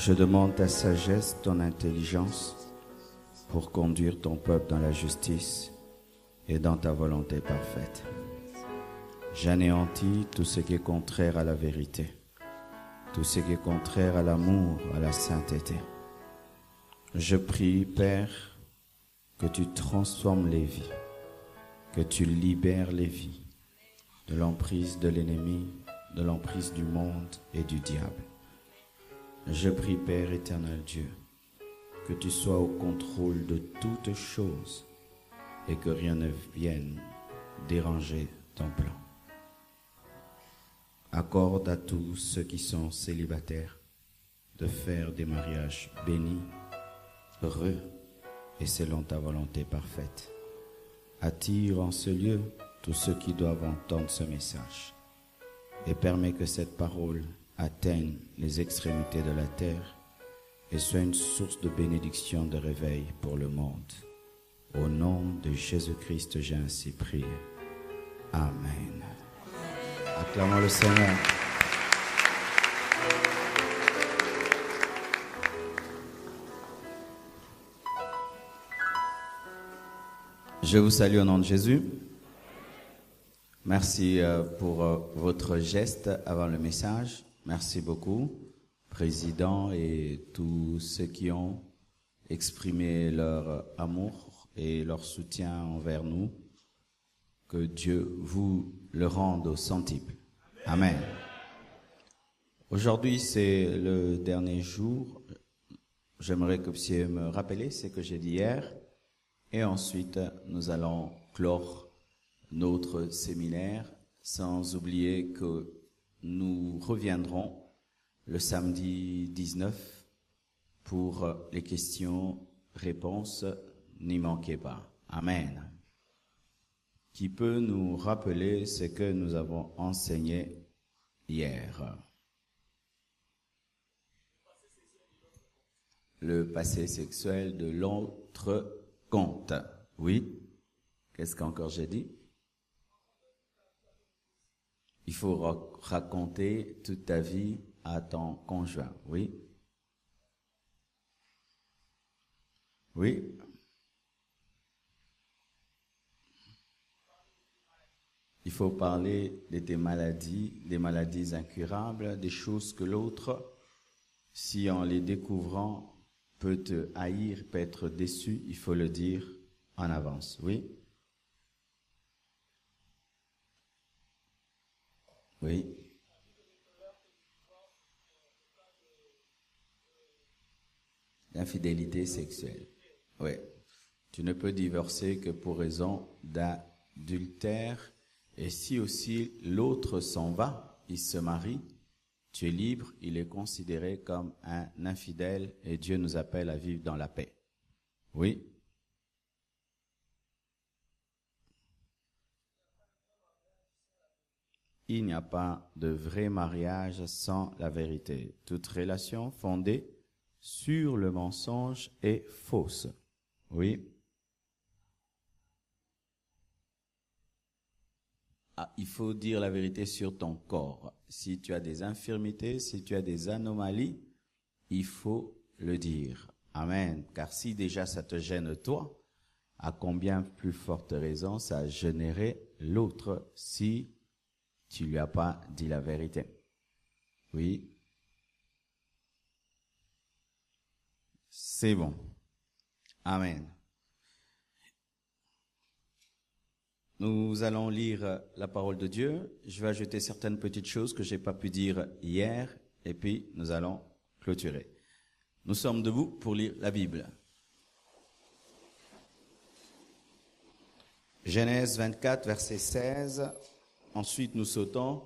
Je demande ta sagesse, ton intelligence pour conduire ton peuple dans la justice et dans ta volonté parfaite. J'anéantis tout ce qui est contraire à la vérité, tout ce qui est contraire à l'amour, à la sainteté. Je prie, Père, que tu transformes les vies, que tu libères les vies de l'emprise de l'ennemi, de l'emprise du monde et du diable. Je prie, Père éternel Dieu, que tu sois au contrôle de toutes choses et que rien ne vienne déranger ton plan. Accorde à tous ceux qui sont célibataires de faire des mariages bénis, heureux et selon ta volonté parfaite. Attire en ce lieu tous ceux qui doivent entendre ce message et permets que cette parole atteigne les extrémités de la terre et soit une source de bénédiction, de réveil pour le monde. Au nom de Jésus-Christ, j'ai ainsi prié. Amen. Acclamons le Seigneur. Je vous salue au nom de Jésus. Merci pour votre geste avant le message. Merci beaucoup, Président, et tous ceux qui ont exprimé leur amour et leur soutien envers nous. Que Dieu vous le rende au centuple. Amen. Aujourd'hui, c'est le dernier jour. J'aimerais que vous puissiez me rappeler ce que j'ai dit hier. Et ensuite, nous allons clore notre séminaire, sans oublier que nous reviendrons le samedi 19 pour les questions-réponses. N'y manquez pas. Amen. Qui peut nous rappeler ce que nous avons enseigné hier? Le passé sexuel de l'autre compte. Oui. Qu'est-ce qu'encore j'ai dit? Il faut raconter toute ta vie à ton conjoint. Oui. Oui. Il faut parler de tes maladies, des maladies incurables, des choses que l'autre, si en les découvrant, peut te haïr, peut être déçu. Il faut le dire en avance. Oui. Oui. L'infidélité sexuelle. Oui. Tu ne peux divorcer que pour raison d'adultère. Et si aussi l'autre s'en va, il se marie, tu es libre, il est considéré comme un infidèle et Dieu nous appelle à vivre dans la paix. Oui. Il n'y a pas de vrai mariage sans la vérité. Toute relation fondée sur le mensonge est fausse. Oui. Il faut dire la vérité sur ton corps. Si tu as des infirmités, si tu as des anomalies, il faut le dire. Amen. Car si déjà ça te gêne toi, à combien plus forte raison ça gênerait l'autre si tu lui as pas dit la vérité. Oui. C'est bon. Amen. Nous allons lire la parole de Dieu. Je vais ajouter certaines petites choses que j'ai pas pu dire hier et puis nous allons clôturer. Nous sommes debout pour lire la Bible. Genèse 24, verset 16. Ensuite, nous sautons.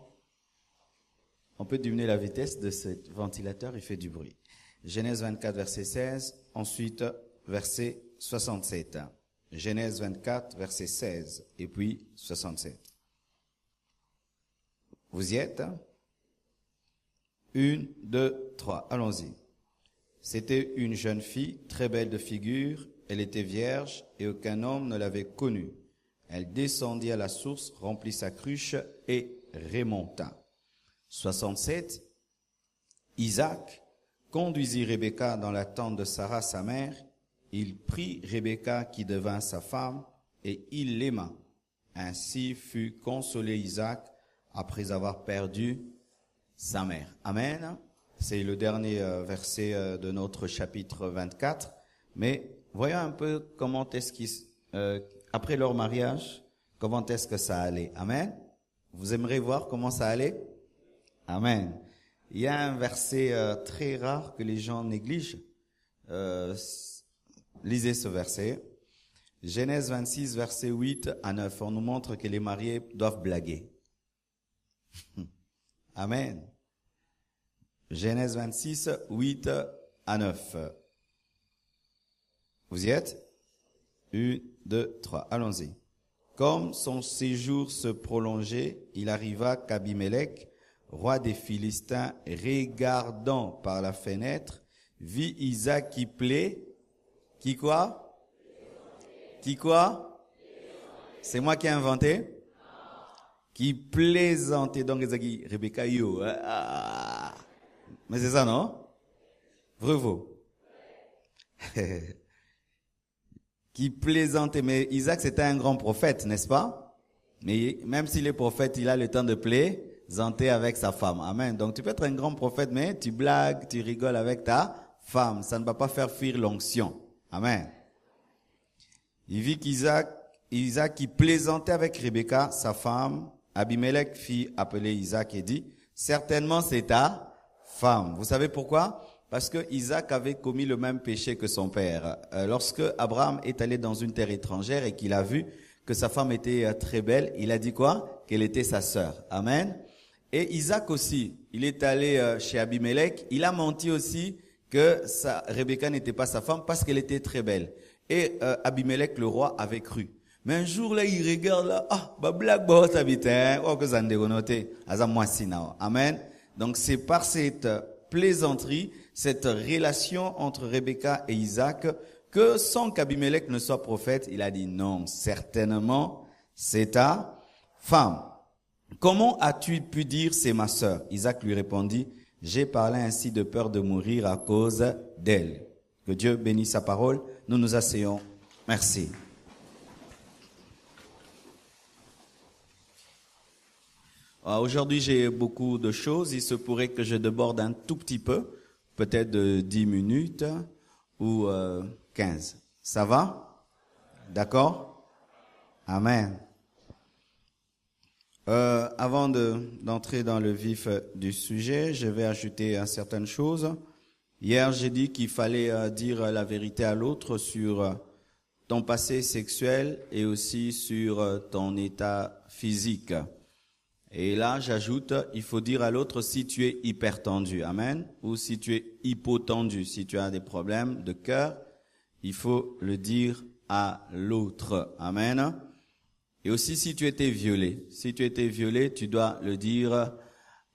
On peut diminuer la vitesse de ce ventilateur, il fait du bruit. Genèse 24, verset 16. Ensuite, verset 67. Genèse 24, verset 16, et puis 67. Vous y êtes? 1, 2, 3. Allons-y. C'était une jeune fille, très belle de figure. Elle était vierge et aucun homme ne l'avait connue. Elle descendit à la source, remplit sa cruche et remonta. 67. Isaac conduisit Rebecca dans la tente de Sarah, sa mère. Il prit Rebecca qui devint sa femme et il l'aima. Ainsi fut consolé Isaac après avoir perdu sa mère. Amen. C'est le dernier verset de notre chapitre 24. Mais voyons un peu comment est-ce après leur mariage, comment est-ce que ça allait. Amen. Vous aimeriez voir comment ça allait? Amen. Il y a un verset très rare que les gens négligent. Lisez ce verset. Genèse 26, verset 8 à 9. On nous montre que les mariés doivent blaguer. Amen. Genèse 26, 8 à 9. Vous y êtes? 1, 2, 3. Allons-y. Comme son séjour se prolongeait, il arriva qu'Abimelech, roi des Philistins, regardant par la fenêtre, vit Isaac qui plaît. Qui quoi? Qui quoi? C'est moi qui ai inventé? Qui plaisantait. Donc, Rebecca, yo. Mais c'est ça, non? Vrai, faux? Qui plaisantait. Mais Isaac, c'était un grand prophète, n'est-ce pas? Mais même s'il est prophète, il a le temps de plaisanter avec sa femme. Amen. Donc, tu peux être un grand prophète, mais tu blagues, tu rigoles avec ta femme. Ça ne va pas faire fuir l'onction. Amen. Il vit Isaac qui plaisantait avec Rebecca, sa femme. Abimelech fit appeler Isaac et dit, certainement c'est ta femme. Vous savez pourquoi? Parce que Isaac avait commis le même péché que son père. Lorsque Abraham est allé dans une terre étrangère et qu'il a vu que sa femme était très belle, il a dit quoi? Qu'elle était sa sœur. Amen. Et Isaac aussi, il est allé chez Abimelech, il a menti aussi que Rebecca n'était pas sa femme parce qu'elle était très belle. Et Abimelech, le roi, avait cru. Mais un jour là, il regarde là, blague boss habitant, que ça ne noté, amen. Donc c'est par cette plaisanterie, cette relation entre Rebecca et Isaac, que sans qu'Abimelech ne soit prophète, il a dit non, certainement, c'est ta femme. Comment as-tu pu dire c'est ma sœur? Isaac lui répondit, j'ai parlé ainsi de peur de mourir à cause d'elle. Que Dieu bénisse sa parole. Nous nous asseyons. Merci. Aujourd'hui, j'ai beaucoup de choses. Il se pourrait que je déborde un tout petit peu, peut-être de 10 minutes ou 15. Ça va? D'accord? Amen. Avant d'entrer dans le vif du sujet, je vais ajouter certaines choses. Hier, j'ai dit qu'il fallait dire la vérité à l'autre sur ton passé sexuel et aussi sur ton état physique. Et là, j'ajoute, il faut dire à l'autre si tu es hypertendu, amen, ou si tu es hypotendu, si tu as des problèmes de cœur, il faut le dire à l'autre, amen. Et aussi si tu étais violé, tu dois le dire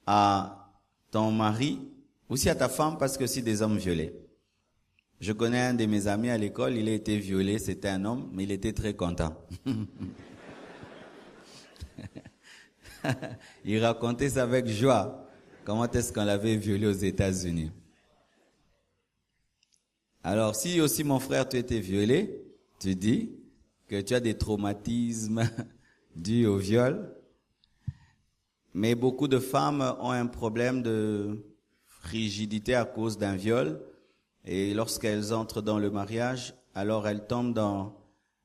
à ton mari, aussi à ta femme, parce que c'est des hommes violés. Je connais un de mes amis à l'école, il a été violé, c'était un homme, mais il était très content. Il racontait ça avec joie. Comment est-ce qu'on l'avait violé aux États-Unis? Alors, si aussi mon frère, tu étais violé, tu dis que tu as des traumatismes dus au viol. Mais beaucoup de femmes ont un problème de frigidité à cause d'un viol. Et lorsqu'elles entrent dans le mariage, alors elles tombent dans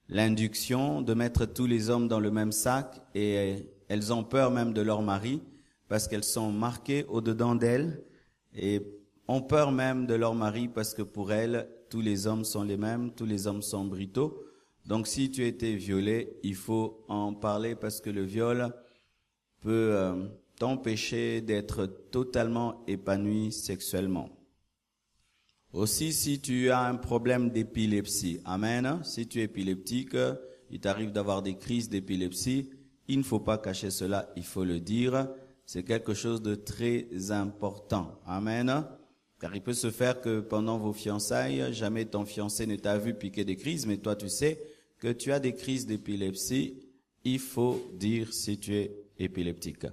l'induction de mettre tous les hommes dans le même sac et elles ont peur même de leur mari parce qu'elles sont marquées au-dedans d'elles et ont peur même de leur mari parce que pour elles, tous les hommes sont les mêmes, tous les hommes sont brutaux. Donc si tu as été violé, il faut en parler parce que le viol peut t'empêcher d'être totalement épanoui sexuellement. Aussi, si tu as un problème d'épilepsie, amen, si tu es épileptique, il t'arrive d'avoir des crises d'épilepsie, il ne faut pas cacher cela, il faut le dire. C'est quelque chose de très important. Amen. Car il peut se faire que pendant vos fiançailles, jamais ton fiancé ne t'a vu piquer des crises, mais toi tu sais que tu as des crises d'épilepsie. Il faut dire si tu es épileptique.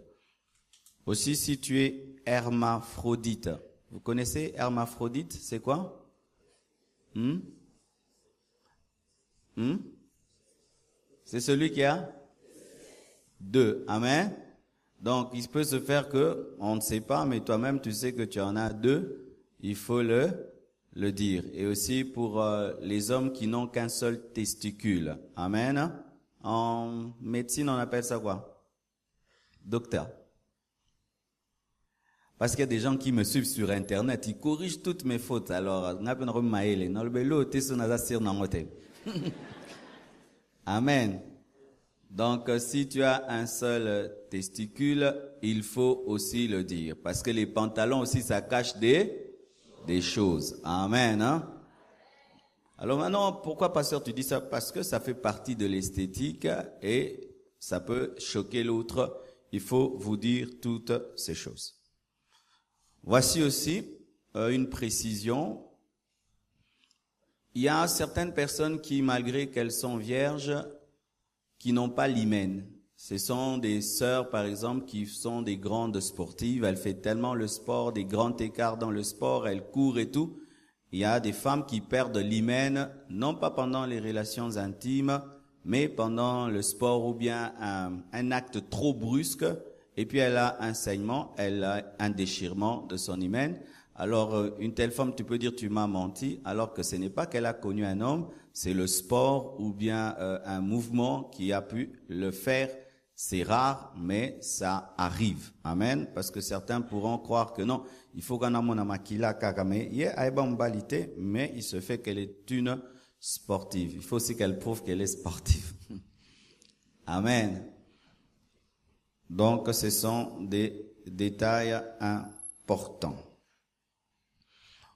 Aussi, si tu es hermaphrodite. Vous connaissez hermaphrodite, c'est quoi? C'est celui qui a deux. Amen. Donc, il peut se faire que, on ne sait pas, mais toi-même, tu sais que tu en as deux. Il faut le dire. Et aussi pour les hommes qui n'ont qu'un seul testicule. Amen. En médecine, on appelle ça quoi? Docteur. Parce qu'il y a des gens qui me suivent sur Internet, ils corrigent toutes mes fautes. Alors, amen. Donc, si tu as un seul testicule, il faut aussi le dire. Parce que les pantalons aussi, ça cache des choses. Amen. Hein? Alors maintenant, pourquoi, pasteur, tu dis ça? Parce que ça fait partie de l'esthétique et ça peut choquer l'autre. Il faut vous dire toutes ces choses. Voici aussi une précision. Il y a certaines personnes qui, malgré qu'elles sont vierges, qui n'ont pas l'hymen. Ce sont des sœurs, par exemple, qui sont des grandes sportives. Elles font tellement le sport, des grands écarts dans le sport, elles courent et tout. Il y a des femmes qui perdent l'hymen, non pas pendant les relations intimes, mais pendant le sport ou bien un acte trop brusque. Et puis elle a un saignement, elle a un déchirement de son hymen. Alors une telle femme, tu peux dire tu m'as menti, alors que ce n'est pas qu'elle a connu un homme, c'est le sport ou bien un mouvement qui a pu le faire. C'est rare, mais ça arrive. Amen. Parce que certains pourront croire que non, il faut qu'on a mon amakila kakame. Mais il se fait qu'elle est une sportive. Il faut aussi qu'elle prouve qu'elle est sportive. Amen. Donc, ce sont des détails importants.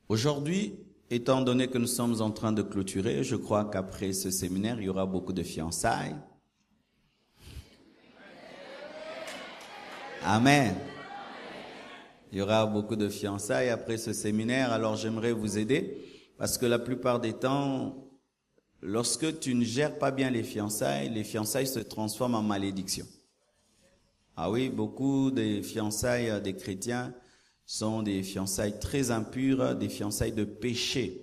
Aujourd'hui, étant donné que nous sommes en train de clôturer, je crois qu'après ce séminaire, il y aura beaucoup de fiançailles. Amen. Il y aura beaucoup de fiançailles après ce séminaire, alors j'aimerais vous aider, parce que la plupart des temps, lorsque tu ne gères pas bien les fiançailles se transforment en malédiction. Ah oui, beaucoup des fiançailles des chrétiens sont des fiançailles très impures, des fiançailles de péché,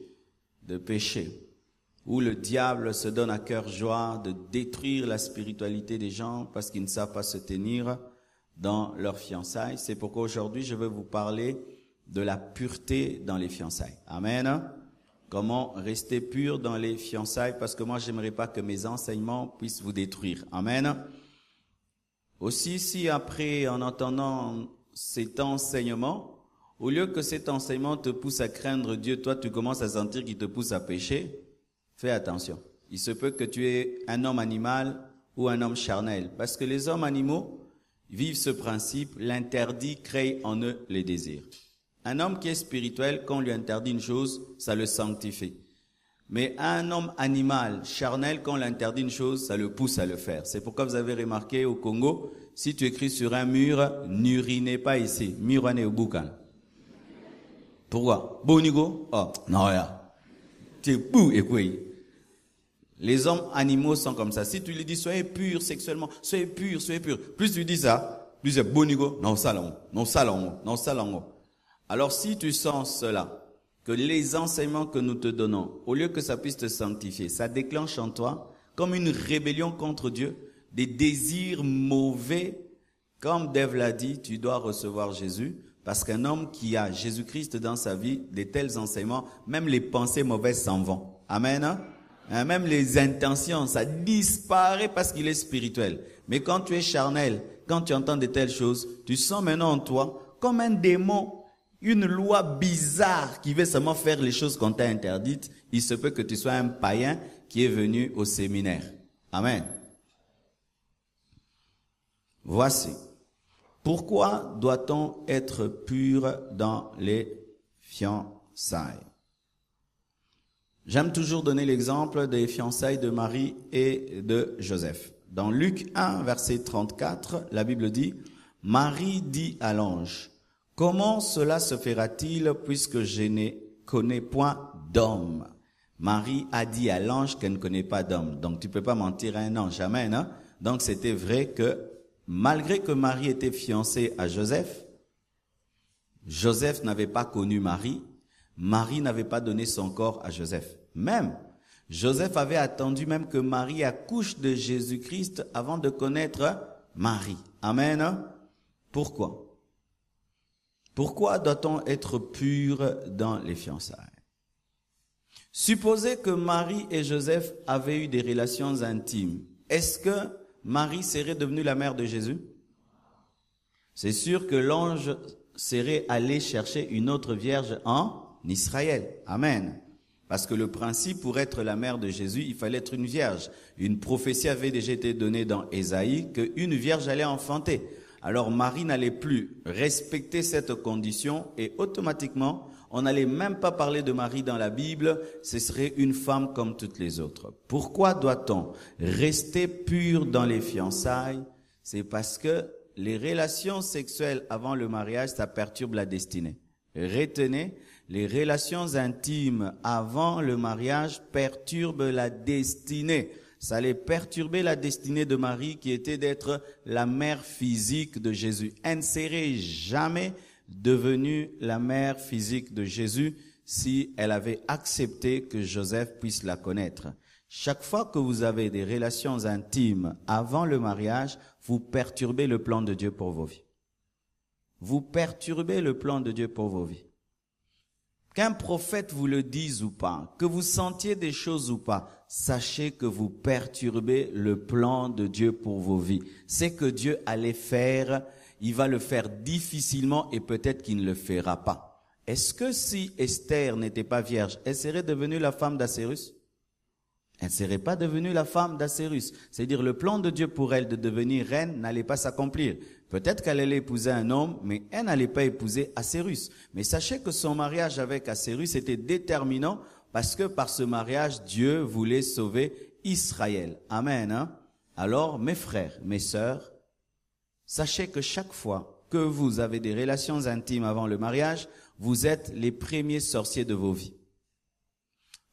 où le diable se donne à cœur joie de détruire la spiritualité des gens parce qu'ils ne savent pas se tenir dans leurs fiançailles. C'est pourquoi aujourd'hui je vais vous parler de la pureté dans les fiançailles. Amen. Comment rester pur dans les fiançailles, parce que moi j'aimerais pas que mes enseignements puissent vous détruire. Amen. Aussi, si après, en entendant cet enseignement, au lieu que cet enseignement te pousse à craindre Dieu, toi, tu commences à sentir qu'il te pousse à pécher, fais attention. Il se peut que tu aies un homme animal ou un homme charnel. Parce que les hommes animaux vivent ce principe, l'interdit crée en eux les désirs. Un homme qui est spirituel, quand on lui interdit une chose, ça le sanctifie. Mais un homme animal, charnel, quand on l'interdit une chose, ça le pousse à le faire. C'est pourquoi vous avez remarqué au Congo, si tu écris sur un mur, n'urinez pas ici. Murane au boucan. Pourquoi? Bonigo? Oh, non, ya. Tu es bou et quoi? Les hommes animaux sont comme ça. Si tu lui dis, soyez pur sexuellement, soyez pur. Plus tu dis ça, plus c'est bonigo. Non, salon. Alors si tu sens cela, que les enseignements que nous te donnons, au lieu que ça puisse te sanctifier, ça déclenche en toi comme une rébellion contre Dieu, des désirs mauvais. Comme Dave l'a dit, tu dois recevoir Jésus, parce qu'un homme qui a Jésus-Christ dans sa vie, de tels enseignements, même les pensées mauvaises s'en vont. Amen. Hein? Même les intentions, ça disparaît parce qu'il est spirituel. Mais quand tu es charnel, quand tu entends de telles choses, tu sens maintenant en toi comme un démon, une loi bizarre qui veut seulement faire les choses qu'on t'a interdites. Il se peut que tu sois un païen qui est venu au séminaire. Amen. Voici. Pourquoi doit-on être pur dans les fiançailles? J'aime toujours donner l'exemple des fiançailles de Marie et de Joseph. Dans Luc 1, verset 34, la Bible dit, « Marie dit à l'ange, « Comment cela se fera-t-il puisque je ne connais point d'homme ?» Marie a dit à l'ange qu'elle ne connaît pas d'homme. Donc tu peux pas mentir à un ange. Amen. Hein? Donc c'était vrai que malgré que Marie était fiancée à Joseph, Joseph n'avait pas connu Marie. Marie n'avait pas donné son corps à Joseph. Même, Joseph avait attendu même que Marie accouche de Jésus-Christ avant de connaître Marie. Amen. Pourquoi? Pourquoi doit-on être pur dans les fiançailles? Supposez que Marie et Joseph avaient eu des relations intimes. Est-ce que Marie serait devenue la mère de Jésus? C'est sûr que l'ange serait allé chercher une autre vierge en Israël. Amen. Parce que le principe pour être la mère de Jésus, il fallait être une vierge. Une prophétie avait déjà été donnée dans Ésaïe qu'une vierge allait enfanter. Alors Marie n'allait plus respecter cette condition et automatiquement, on n'allait même pas parler de Marie dans la Bible, ce serait une femme comme toutes les autres. Pourquoi doit-on rester pur dans les fiançailles? C'est parce que les relations sexuelles avant le mariage, ça perturbe la destinée. Retenez, les relations intimes avant le mariage perturbent la destinée. Ça allait perturber la destinée de Marie qui était d'être la mère physique de Jésus. Elle ne serait jamais devenue la mère physique de Jésus si elle avait accepté que Joseph puisse la connaître. Chaque fois que vous avez des relations intimes avant le mariage, vous perturbez le plan de Dieu pour vos vies. Vous perturbez le plan de Dieu pour vos vies. Qu'un prophète vous le dise ou pas, que vous sentiez des choses ou pas, sachez que vous perturbez le plan de Dieu pour vos vies. C'est que Dieu allait faire, il va le faire difficilement et peut-être qu'il ne le fera pas. Est-ce que si Esther n'était pas vierge, elle serait devenue la femme d'Assérus? Elle ne serait pas devenue la femme d'Assérus. C'est-à-dire le plan de Dieu pour elle de devenir reine n'allait pas s'accomplir. Peut-être qu'elle allait épouser un homme, mais elle n'allait pas épouser Assérus. Mais sachez que son mariage avec Assérus était déterminant parce que par ce mariage, Dieu voulait sauver Israël. Amen. Hein? Alors, mes frères, mes sœurs, sachez que chaque fois que vous avez des relations intimes avant le mariage, vous êtes les premiers sorciers de vos vies.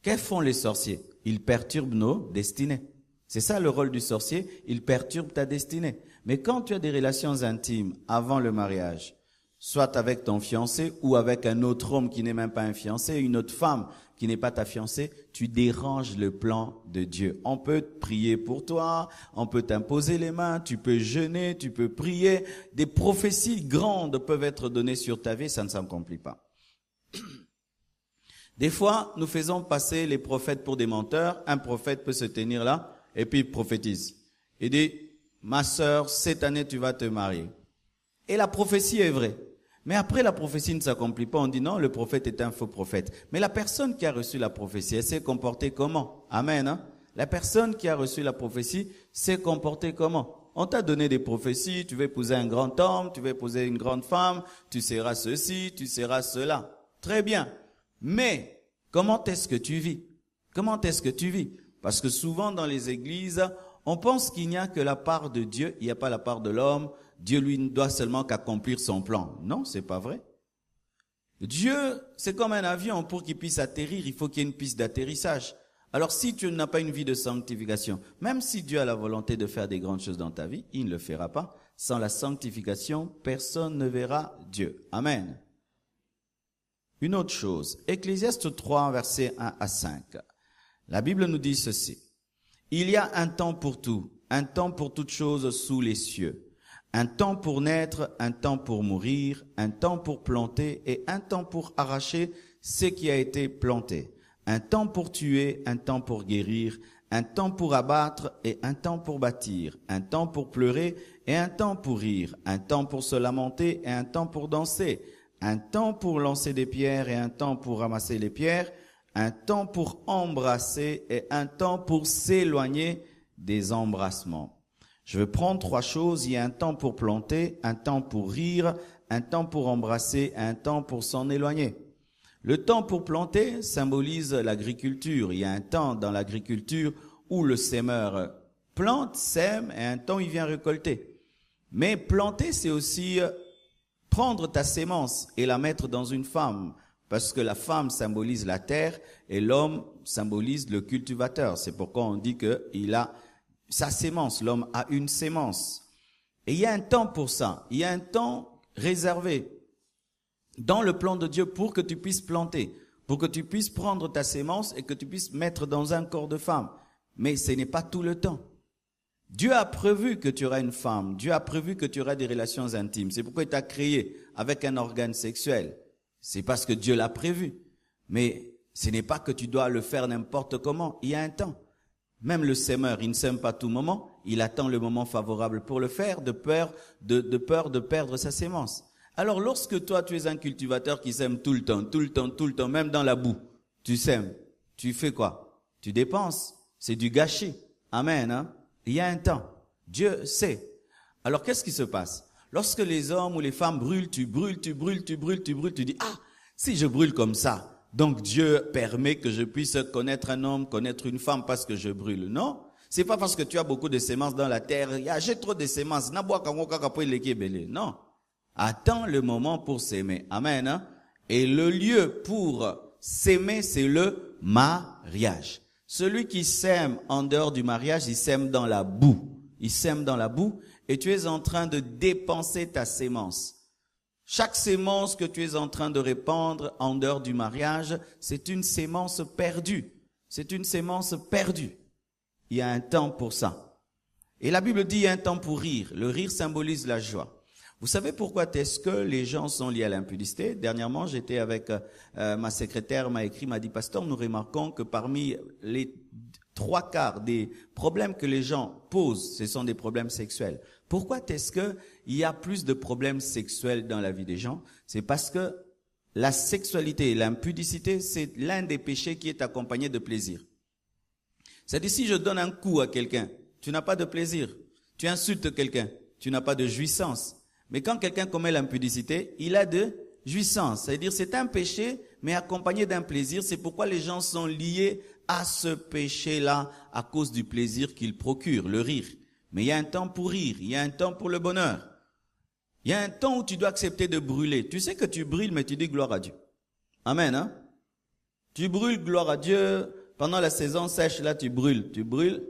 Que font les sorciers? Ils perturbent nos destinées. C'est ça le rôle du sorcier, il perturbe ta destinée. Mais quand tu as des relations intimes avant le mariage, soit avec ton fiancé ou avec un autre homme qui n'est même pas un fiancé, une autre femme qui n'est pas ta fiancée, tu déranges le plan de Dieu. On peut prier pour toi, on peut t'imposer les mains, tu peux jeûner, tu peux prier. Des prophéties grandes peuvent être données sur ta vie, ça ne s'accomplit pas. Des fois, nous faisons passer les prophètes pour des menteurs. Un prophète peut se tenir là et puis il prophétise. Il dit, ma sœur, cette année tu vas te marier. Et la prophétie est vraie. Mais après la prophétie ne s'accomplit pas, on dit non, le prophète est un faux prophète. Mais la personne qui a reçu la prophétie, elle s'est comportée comment? Amen. Hein? La personne qui a reçu la prophétie s'est comportée comment? On t'a donné des prophéties, tu vas épouser un grand homme, tu vas épouser une grande femme, tu seras ceci, tu seras cela. Très bien. Mais, comment est-ce que tu vis? Comment est-ce que tu vis? Parce que souvent dans les églises, on pense qu'il n'y a que la part de Dieu, il n'y a pas la part de l'homme. Dieu, lui, ne doit seulement qu'accomplir son plan. Non, c'est pas vrai. Dieu, c'est comme un avion, pour qu'il puisse atterrir, il faut qu'il y ait une piste d'atterrissage. Alors si tu n'as pas une vie de sanctification, même si Dieu a la volonté de faire des grandes choses dans ta vie, il ne le fera pas. Sans la sanctification, personne ne verra Dieu. Amen. Une autre chose, Ecclésiaste 3, versets 1 à 5. La Bible nous dit ceci. Il y a un temps pour tout, un temps pour toutes choses sous les cieux. Un temps pour naître, un temps pour mourir, un temps pour planter et un temps pour arracher ce qui a été planté. Un temps pour tuer, un temps pour guérir, un temps pour abattre et un temps pour bâtir. Un temps pour pleurer et un temps pour rire. Un temps pour se lamenter et un temps pour danser. Un temps pour lancer des pierres et un temps pour ramasser les pierres, un temps pour embrasser et un temps pour s'éloigner des embrassements. Je vais prendre 3 choses. Il y a un temps pour planter, un temps pour rire, un temps pour embrasser, un temps pour s'en éloigner. Le temps pour planter symbolise l'agriculture. Il y a un temps dans l'agriculture où le semeur plante, sème et un temps il vient récolter. Mais planter, c'est aussi prendre ta sémence et la mettre dans une femme, parce que la femme symbolise la terre et l'homme symbolise le cultivateur. C'est pourquoi on dit qu'il a sa sémence, l'homme a une sémence. Et il y a un temps pour ça, il y a un temps réservé. dans le plan de Dieu pour que tu puisses planter, pour que tu puisses prendre ta sémence et que tu puisses mettre dans un corps de femme. Mais ce n'est pas tout le temps. Dieu a prévu que tu auras une femme. Dieu a prévu que tu auras des relations intimes. C'est pourquoi il t'a créé avec un organe sexuel. C'est parce que Dieu l'a prévu. Mais ce n'est pas que tu dois le faire n'importe comment. Il y a un temps. Même le sémeur, il ne sème pas tout moment. Il attend le moment favorable pour le faire, de peur de perdre sa sémence. Alors lorsque toi, tu es un cultivateur qui sème tout le temps, même dans la boue, tu sèmes, tu fais quoi? Tu dépenses. C'est du gâchis. Amen, hein? Il y a un temps. Dieu sait. Alors, qu'est-ce qui se passe? Lorsque les hommes ou les femmes brûlent, tu dis, ah, si je brûle comme ça, donc Dieu permet que je puisse connaître un homme, connaître une femme parce que je brûle. Non. C'est pas parce que tu as beaucoup de semences dans la terre. J'ai trop de semences. Non. Attends le moment pour s'aimer. Amen, hein? Et le lieu pour s'aimer, c'est le mariage. Celui qui sème en dehors du mariage, il sème dans la boue. Il sème dans la boue et tu es en train de dépenser ta sémence. Chaque sémence que tu es en train de répandre en dehors du mariage, c'est une sémence perdue. C'est une sémence perdue. Il y a un temps pour ça. Et la Bible dit il y a un temps pour rire. Le rire symbolise la joie. Vous savez pourquoi est-ce que les gens sont liés à l'impudicité? Dernièrement, j'étais avec ma secrétaire, m'a dit, pasteur, nous remarquons que parmi les 3/4 des problèmes que les gens posent, ce sont des problèmes sexuels. Pourquoi est-ce que il y a plus de problèmes sexuels dans la vie des gens? C'est parce que la sexualité et l'impudicité, c'est l'un des péchés qui est accompagné de plaisir. C'est-à-dire, si je donne un coup à quelqu'un, tu n'as pas de plaisir. Tu insultes quelqu'un, tu n'as pas de jouissance. Mais quand quelqu'un commet l'impudicité, il a de jouissance. C'est-à-dire, c'est un péché, mais accompagné d'un plaisir. C'est pourquoi les gens sont liés à ce péché-là à cause du plaisir qu'il procure, le rire. Mais il y a un temps pour rire, il y a un temps pour le bonheur. Il y a un temps où tu dois accepter de brûler. Tu sais que tu brûles, mais tu dis gloire à Dieu. Amen, hein? Tu brûles, gloire à Dieu. Pendant la saison sèche, là, tu brûles,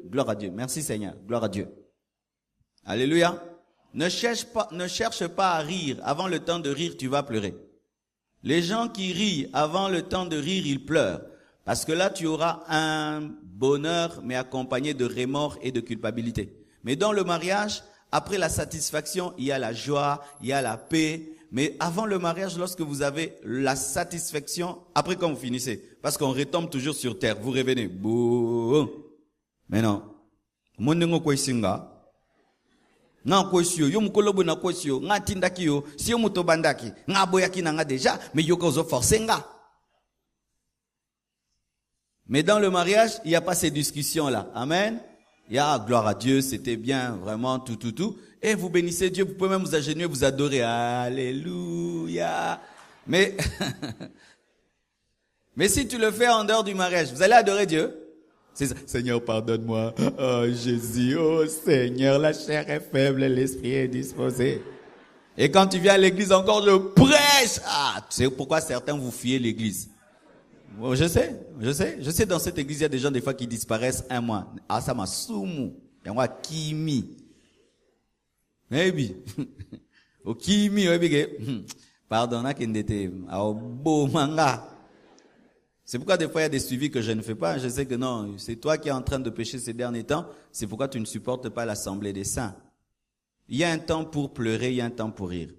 gloire à Dieu. Merci Seigneur, gloire à Dieu. Alléluia. Ne cherche pas à rire. Avant le temps de rire, tu vas pleurer. Les gens qui rient avant le temps de rire, ils pleurent. Parce que là, tu auras un bonheur, mais accompagné de remords et de culpabilité. Mais dans le mariage, après la satisfaction, il y a la joie, il y a la paix. Mais avant le mariage, lorsque vous avez la satisfaction, après quand vous finissez, parce qu'on retombe toujours sur terre, vous revenez. Boum. Mais non. Nga kwesio yo mukolobo na kwesio nga tindaki yo si yo mutobandaki nga boyaki na nga déjà mais yo kozo forcer nga. Mais dans le mariage, il n'y a pas ces discussions là. Amen. Il y a gloire à Dieu, c'était bien vraiment tout et vous bénissez Dieu, vous pouvez même vous agenouiller, vous adorer. Alléluia. Mais si tu le fais en dehors du mariage, vous allez adorer Dieu. C'est ça. Seigneur, pardonne-moi. Oh, Jésus, oh Seigneur, la chair est faible, l'esprit est disposé. Et quand tu viens à l'église encore, je prêche. Ah, tu sais pourquoi certains vous fuyez l'église? Oh, je sais, dans cette église, il y a des gens, des fois, qui disparaissent un mois. Ah, ça m'a soumou. Et moi, kimi. Maybe. Oh, kimi, pardonne, kindete. Ah, beau manga. C'est pourquoi des fois il y a des suivis que je ne fais pas. Je sais que non, c'est toi qui es en train de pécher ces derniers temps. C'est pourquoi tu ne supportes pas l'assemblée des saints. Il y a un temps pour pleurer, il y a un temps pour rire.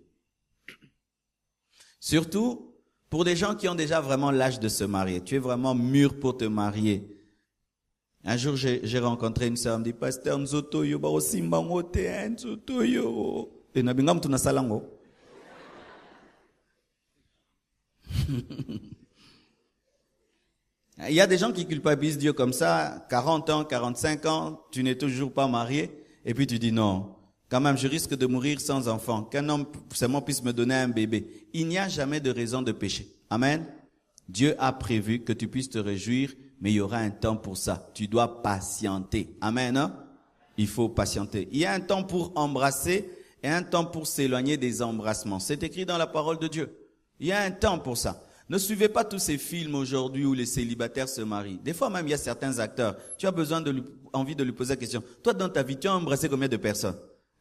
Surtout pour des gens qui ont déjà vraiment l'âge de se marier. Tu es vraiment mûr pour te marier. Un jour, j'ai rencontré une sœur, elle me dit, pasteur, nzoto yo ba osimba ngote, nzoto yo. Et nabingam tuna salango. Il y a des gens qui culpabilisent Dieu comme ça, 40 ans, 45 ans, tu n'es toujours pas marié, et puis tu dis non, quand même je risque de mourir sans enfant, qu'un homme seulement puisse me donner un bébé. Il n'y a jamais de raison de pécher. Amen. Dieu a prévu que tu puisses te réjouir, mais il y aura un temps pour ça. Tu dois patienter. Amen. Hein? Il faut patienter. Il y a un temps pour embrasser et un temps pour s'éloigner des embrassements. C'est écrit dans la parole de Dieu. Il y a un temps pour ça. Ne suivez pas tous ces films aujourd'hui où les célibataires se marient. Des fois même, il y a certains acteurs. Tu as envie de lui poser la question. Toi, dans ta vie, tu as embrassé combien de personnes?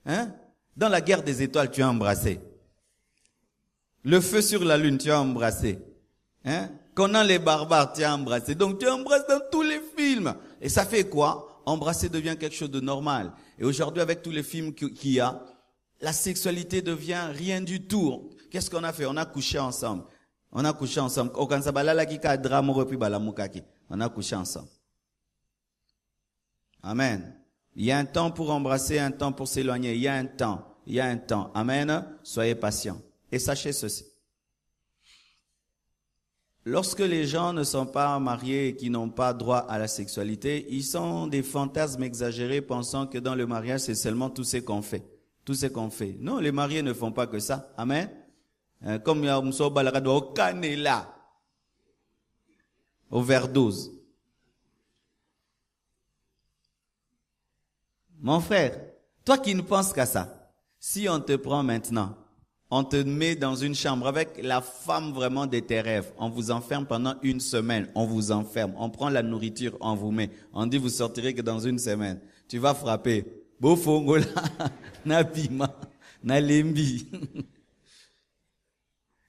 Hein? Dans la guerre des étoiles, tu as embrassé. Le feu sur la lune, tu as embrassé. Hein? Conan les barbares, tu as embrassé. Donc tu embrasses dans tous les films. Et ça fait quoi? Embrasser devient quelque chose de normal. Et aujourd'hui, avec tous les films qu'il y a, la sexualité devient rien du tout. Qu'est-ce qu'on a fait? On a couché ensemble. On a couché ensemble. On a couché ensemble. Amen. Il y a un temps pour embrasser, un temps pour s'éloigner. Il y a un temps. Il y a un temps. Amen. Soyez patients. Et sachez ceci. Lorsque les gens ne sont pas mariés et qui n'ont pas droit à la sexualité, ils ont des fantasmes exagérés pensant que dans le mariage, c'est seulement tout ce qu'on fait. Tout ce qu'on fait. Non, les mariés ne font pas que ça. Amen. Comme il y a au canela, au overdose. Mon frère, toi qui ne penses qu'à ça, si on te prend maintenant, on te met dans une chambre avec la femme vraiment de tes rêves, on vous enferme pendant une semaine, on vous enferme, on prend la nourriture, on vous met, on dit vous sortirez que dans une semaine, tu vas frapper, bofongola, na pima, na lembi.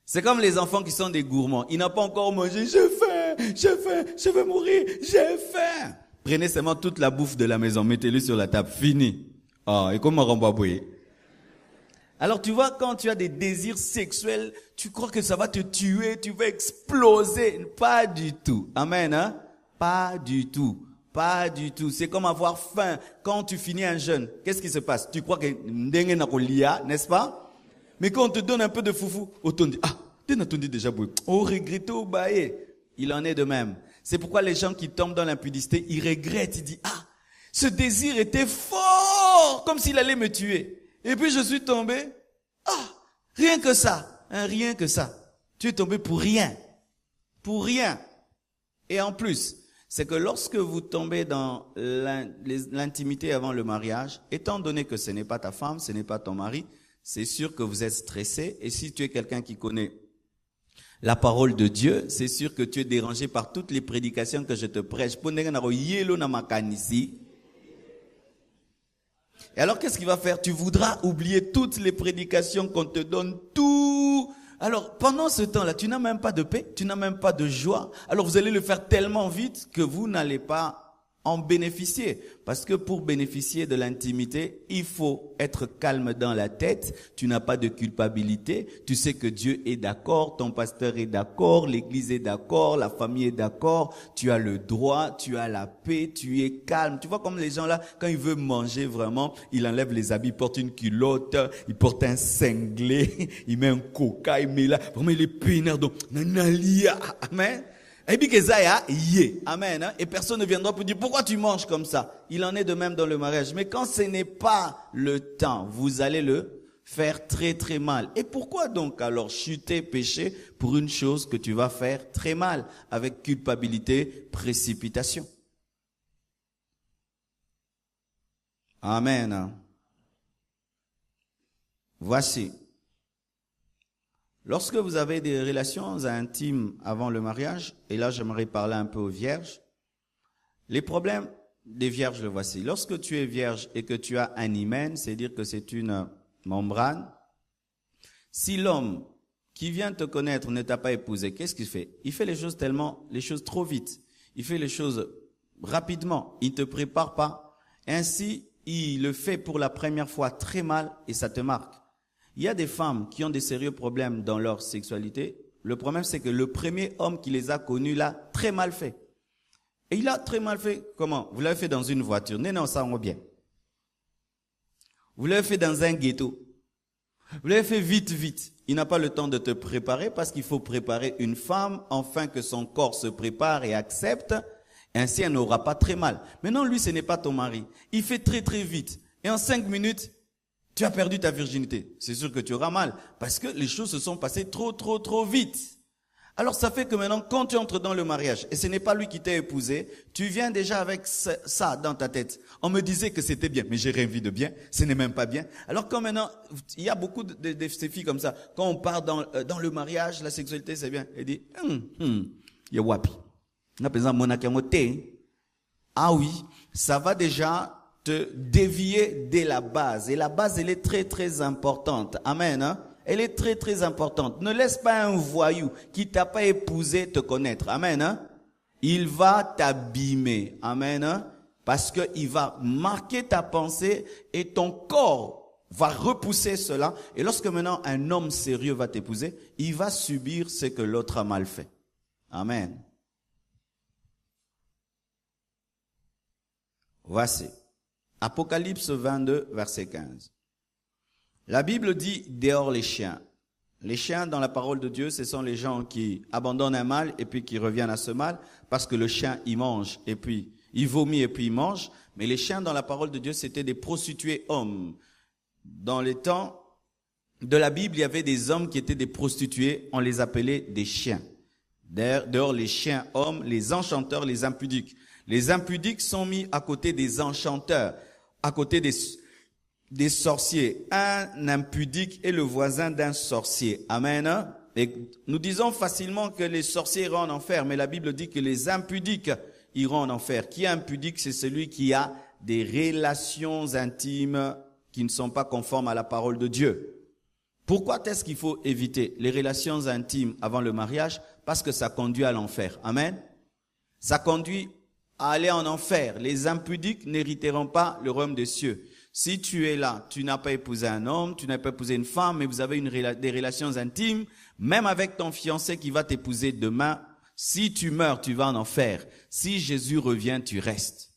C'est comme les enfants qui sont des gourmands. Il n'a pas encore mangé. J'ai faim, je vais mourir, j'ai faim. Prenez seulement toute la bouffe de la maison, mettez-le sur la table, fini. Ah, et comment on va boire? Alors tu vois, quand tu as des désirs sexuels, tu crois que ça va te tuer, tu vas exploser. Pas du tout. Amen, hein? Pas du tout. Pas du tout. C'est comme avoir faim. Quand tu finis un jeûne, qu'est-ce qui se passe? Tu crois que n'dengue na kolia, n'est-ce pas? Mais quand on te donne un peu de foufou, on te dit, ah, tu n'as dit déjà, oh, regretté, oh, baé. Il en est de même. C'est pourquoi les gens qui tombent dans l'impudicité, ils regrettent, ils disent, ah, ce désir était fort, comme s'il allait me tuer. Et puis je suis tombé, ah, rien que ça, hein, rien que ça. Tu es tombé pour rien. Pour rien. Et en plus, c'est que lorsque vous tombez dans l'intimité avant le mariage, étant donné que ce n'est pas ta femme, ce n'est pas ton mari, c'est sûr que vous êtes stressé. Et si tu es quelqu'un qui connaît la parole de Dieu, c'est sûr que tu es dérangé par toutes les prédications que je te prêche. Et alors, qu'est-ce qu'il va faire? Tu voudras oublier toutes les prédications qu'on te donne, tout. Alors, pendant ce temps-là, tu n'as même pas de paix, tu n'as même pas de joie. Alors, vous allez le faire tellement vite que vous n'allez pas en bénéficier. Parce que pour bénéficier de l'intimité, il faut être calme dans la tête. Tu n'as pas de culpabilité. Tu sais que Dieu est d'accord, ton pasteur est d'accord, l'église est d'accord, la famille est d'accord. Tu as le droit, tu as la paix, tu es calme. Tu vois comme les gens là, quand ils veulent manger vraiment, il enlève les habits, il porte une culotte, il porte un cinglé, il met un coca, il met là. Vraiment, il est peinard. Donc, nanalia. Amen. Amen. Et personne ne viendra pour dire pourquoi tu manges comme ça. Il en est de même dans le mariage. Mais quand ce n'est pas le temps, vous allez le faire très très mal. Et pourquoi donc alors chuter, pécher pour une chose que tu vas faire très mal, avec culpabilité, précipitation? Amen. Voici. Lorsque vous avez des relations intimes avant le mariage, et là j'aimerais parler un peu aux vierges, les problèmes des vierges, le voici. Lorsque tu es vierge et que tu as un hymen, c'est-à-dire que c'est une membrane, si l'homme qui vient te connaître ne t'a pas épousé, qu'est-ce qu'il fait? Il fait les choses trop vite. Il fait les choses rapidement. Il ne te prépare pas. Ainsi, il le fait pour la première fois très mal et ça te marque. Il y a des femmes qui ont des sérieux problèmes dans leur sexualité. Le problème, c'est que le premier homme qui les a connus l'a très mal fait. Et il a très mal fait comment? Vous l'avez fait dans une voiture. Non, ça va bien. Vous l'avez fait dans un ghetto. Vous l'avez fait vite. Il n'a pas le temps de te préparer parce qu'il faut préparer une femme afin que son corps se prépare et accepte. Ainsi, elle n'aura pas très mal. Maintenant, lui, ce n'est pas ton mari. Il fait très très vite. Et en 5 minutes, tu as perdu ta virginité. C'est sûr que tu auras mal parce que les choses se sont passées trop vite. Alors ça fait que maintenant, quand tu entres dans le mariage, et ce n'est pas lui qui t'a épousé, tu viens déjà avec ça dans ta tête. On me disait que c'était bien, mais j'ai rien vu de bien, ce n'est même pas bien. Alors quand maintenant, il y a beaucoup de ces filles comme ça, quand on part dans le mariage, la sexualité c'est bien, elle dit, ya wapi. Ah oui, ça va déjà te dévier dès la base. Et la base, elle est très très importante. Amen. Hein? Elle est très très importante. Ne laisse pas un voyou qui t'a pas épousé te connaître. Amen. Hein? Il va t'abîmer. Amen. Hein? Parce que il va marquer ta pensée et ton corps va repousser cela. Et lorsque maintenant un homme sérieux va t'épouser, il va subir ce que l'autre a mal fait. Amen. Voici. Apocalypse 22, verset 15. La Bible dit dehors les chiens. Les chiens, dans la parole de Dieu, ce sont les gens qui abandonnent un mal et puis qui reviennent à ce mal, parce que le chien, il mange et puis il vomit et puis il mange. Mais les chiens, dans la parole de Dieu, c'était des prostituées hommes. Dans les temps de la Bible, il y avait des hommes qui étaient des prostituées, on les appelait des chiens. Dehors les chiens hommes, les enchanteurs, les impudiques. Les impudiques sont mis à côté des enchanteurs, à côté des sorciers. Un impudique est le voisin d'un sorcier. Amen. Et nous disons facilement que les sorciers iront en enfer, mais la Bible dit que les impudiques iront en enfer. Qui est impudique? C'est celui qui a des relations intimes qui ne sont pas conformes à la parole de Dieu. Pourquoi est-ce qu'il faut éviter les relations intimes avant le mariage? Parce que ça conduit à l'enfer. Amen. Ça conduit à aller en enfer. Les impudiques n'hériteront pas le royaume des cieux. Si tu es là, tu n'as pas épousé un homme, tu n'as pas épousé une femme, mais vous avez des relations intimes, même avec ton fiancé qui va t'épouser demain, si tu meurs, tu vas en enfer. Si Jésus revient, tu restes.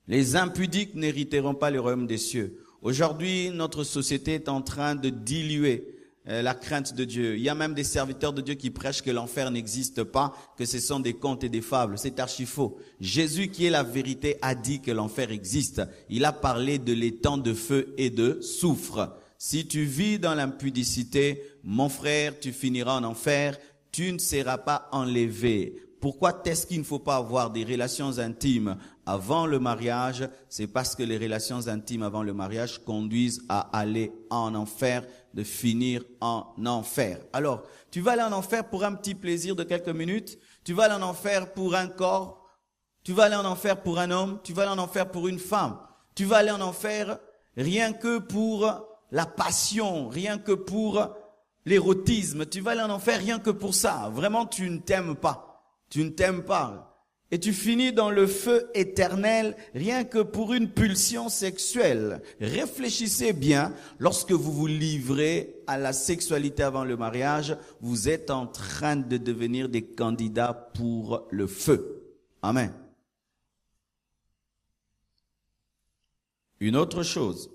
Les impudiques n'hériteront pas le royaume des cieux. Aujourd'hui, notre société est en train de diluer la crainte de Dieu. Il y a même des serviteurs de Dieu qui prêchent que l'enfer n'existe pas, que ce sont des contes et des fables. C'est archi faux. Jésus, qui est la vérité, a dit que l'enfer existe. Il a parlé de l'étang de feu et de soufre. Si tu vis dans l'impudicité, mon frère, tu finiras en enfer. Tu ne seras pas enlevé. Pourquoi est-ce qu'il ne faut pas avoir des relations intimes avant le mariage? C'est parce que les relations intimes avant le mariage conduisent à aller en enfer, de finir en enfer. Alors, tu vas aller en enfer pour un petit plaisir de quelques minutes, tu vas aller en enfer pour un corps, tu vas aller en enfer pour un homme, tu vas aller en enfer pour une femme, tu vas aller en enfer rien que pour la passion, rien que pour l'érotisme, tu vas aller en enfer rien que pour ça. Vraiment, tu ne t'aimes pas. Tu ne t'aimes pas. Et tu finis dans le feu éternel rien que pour une pulsion sexuelle. Réfléchissez bien, lorsque vous vous livrez à la sexualité avant le mariage, vous êtes en train de devenir des candidats pour le feu. Amen. Une autre chose.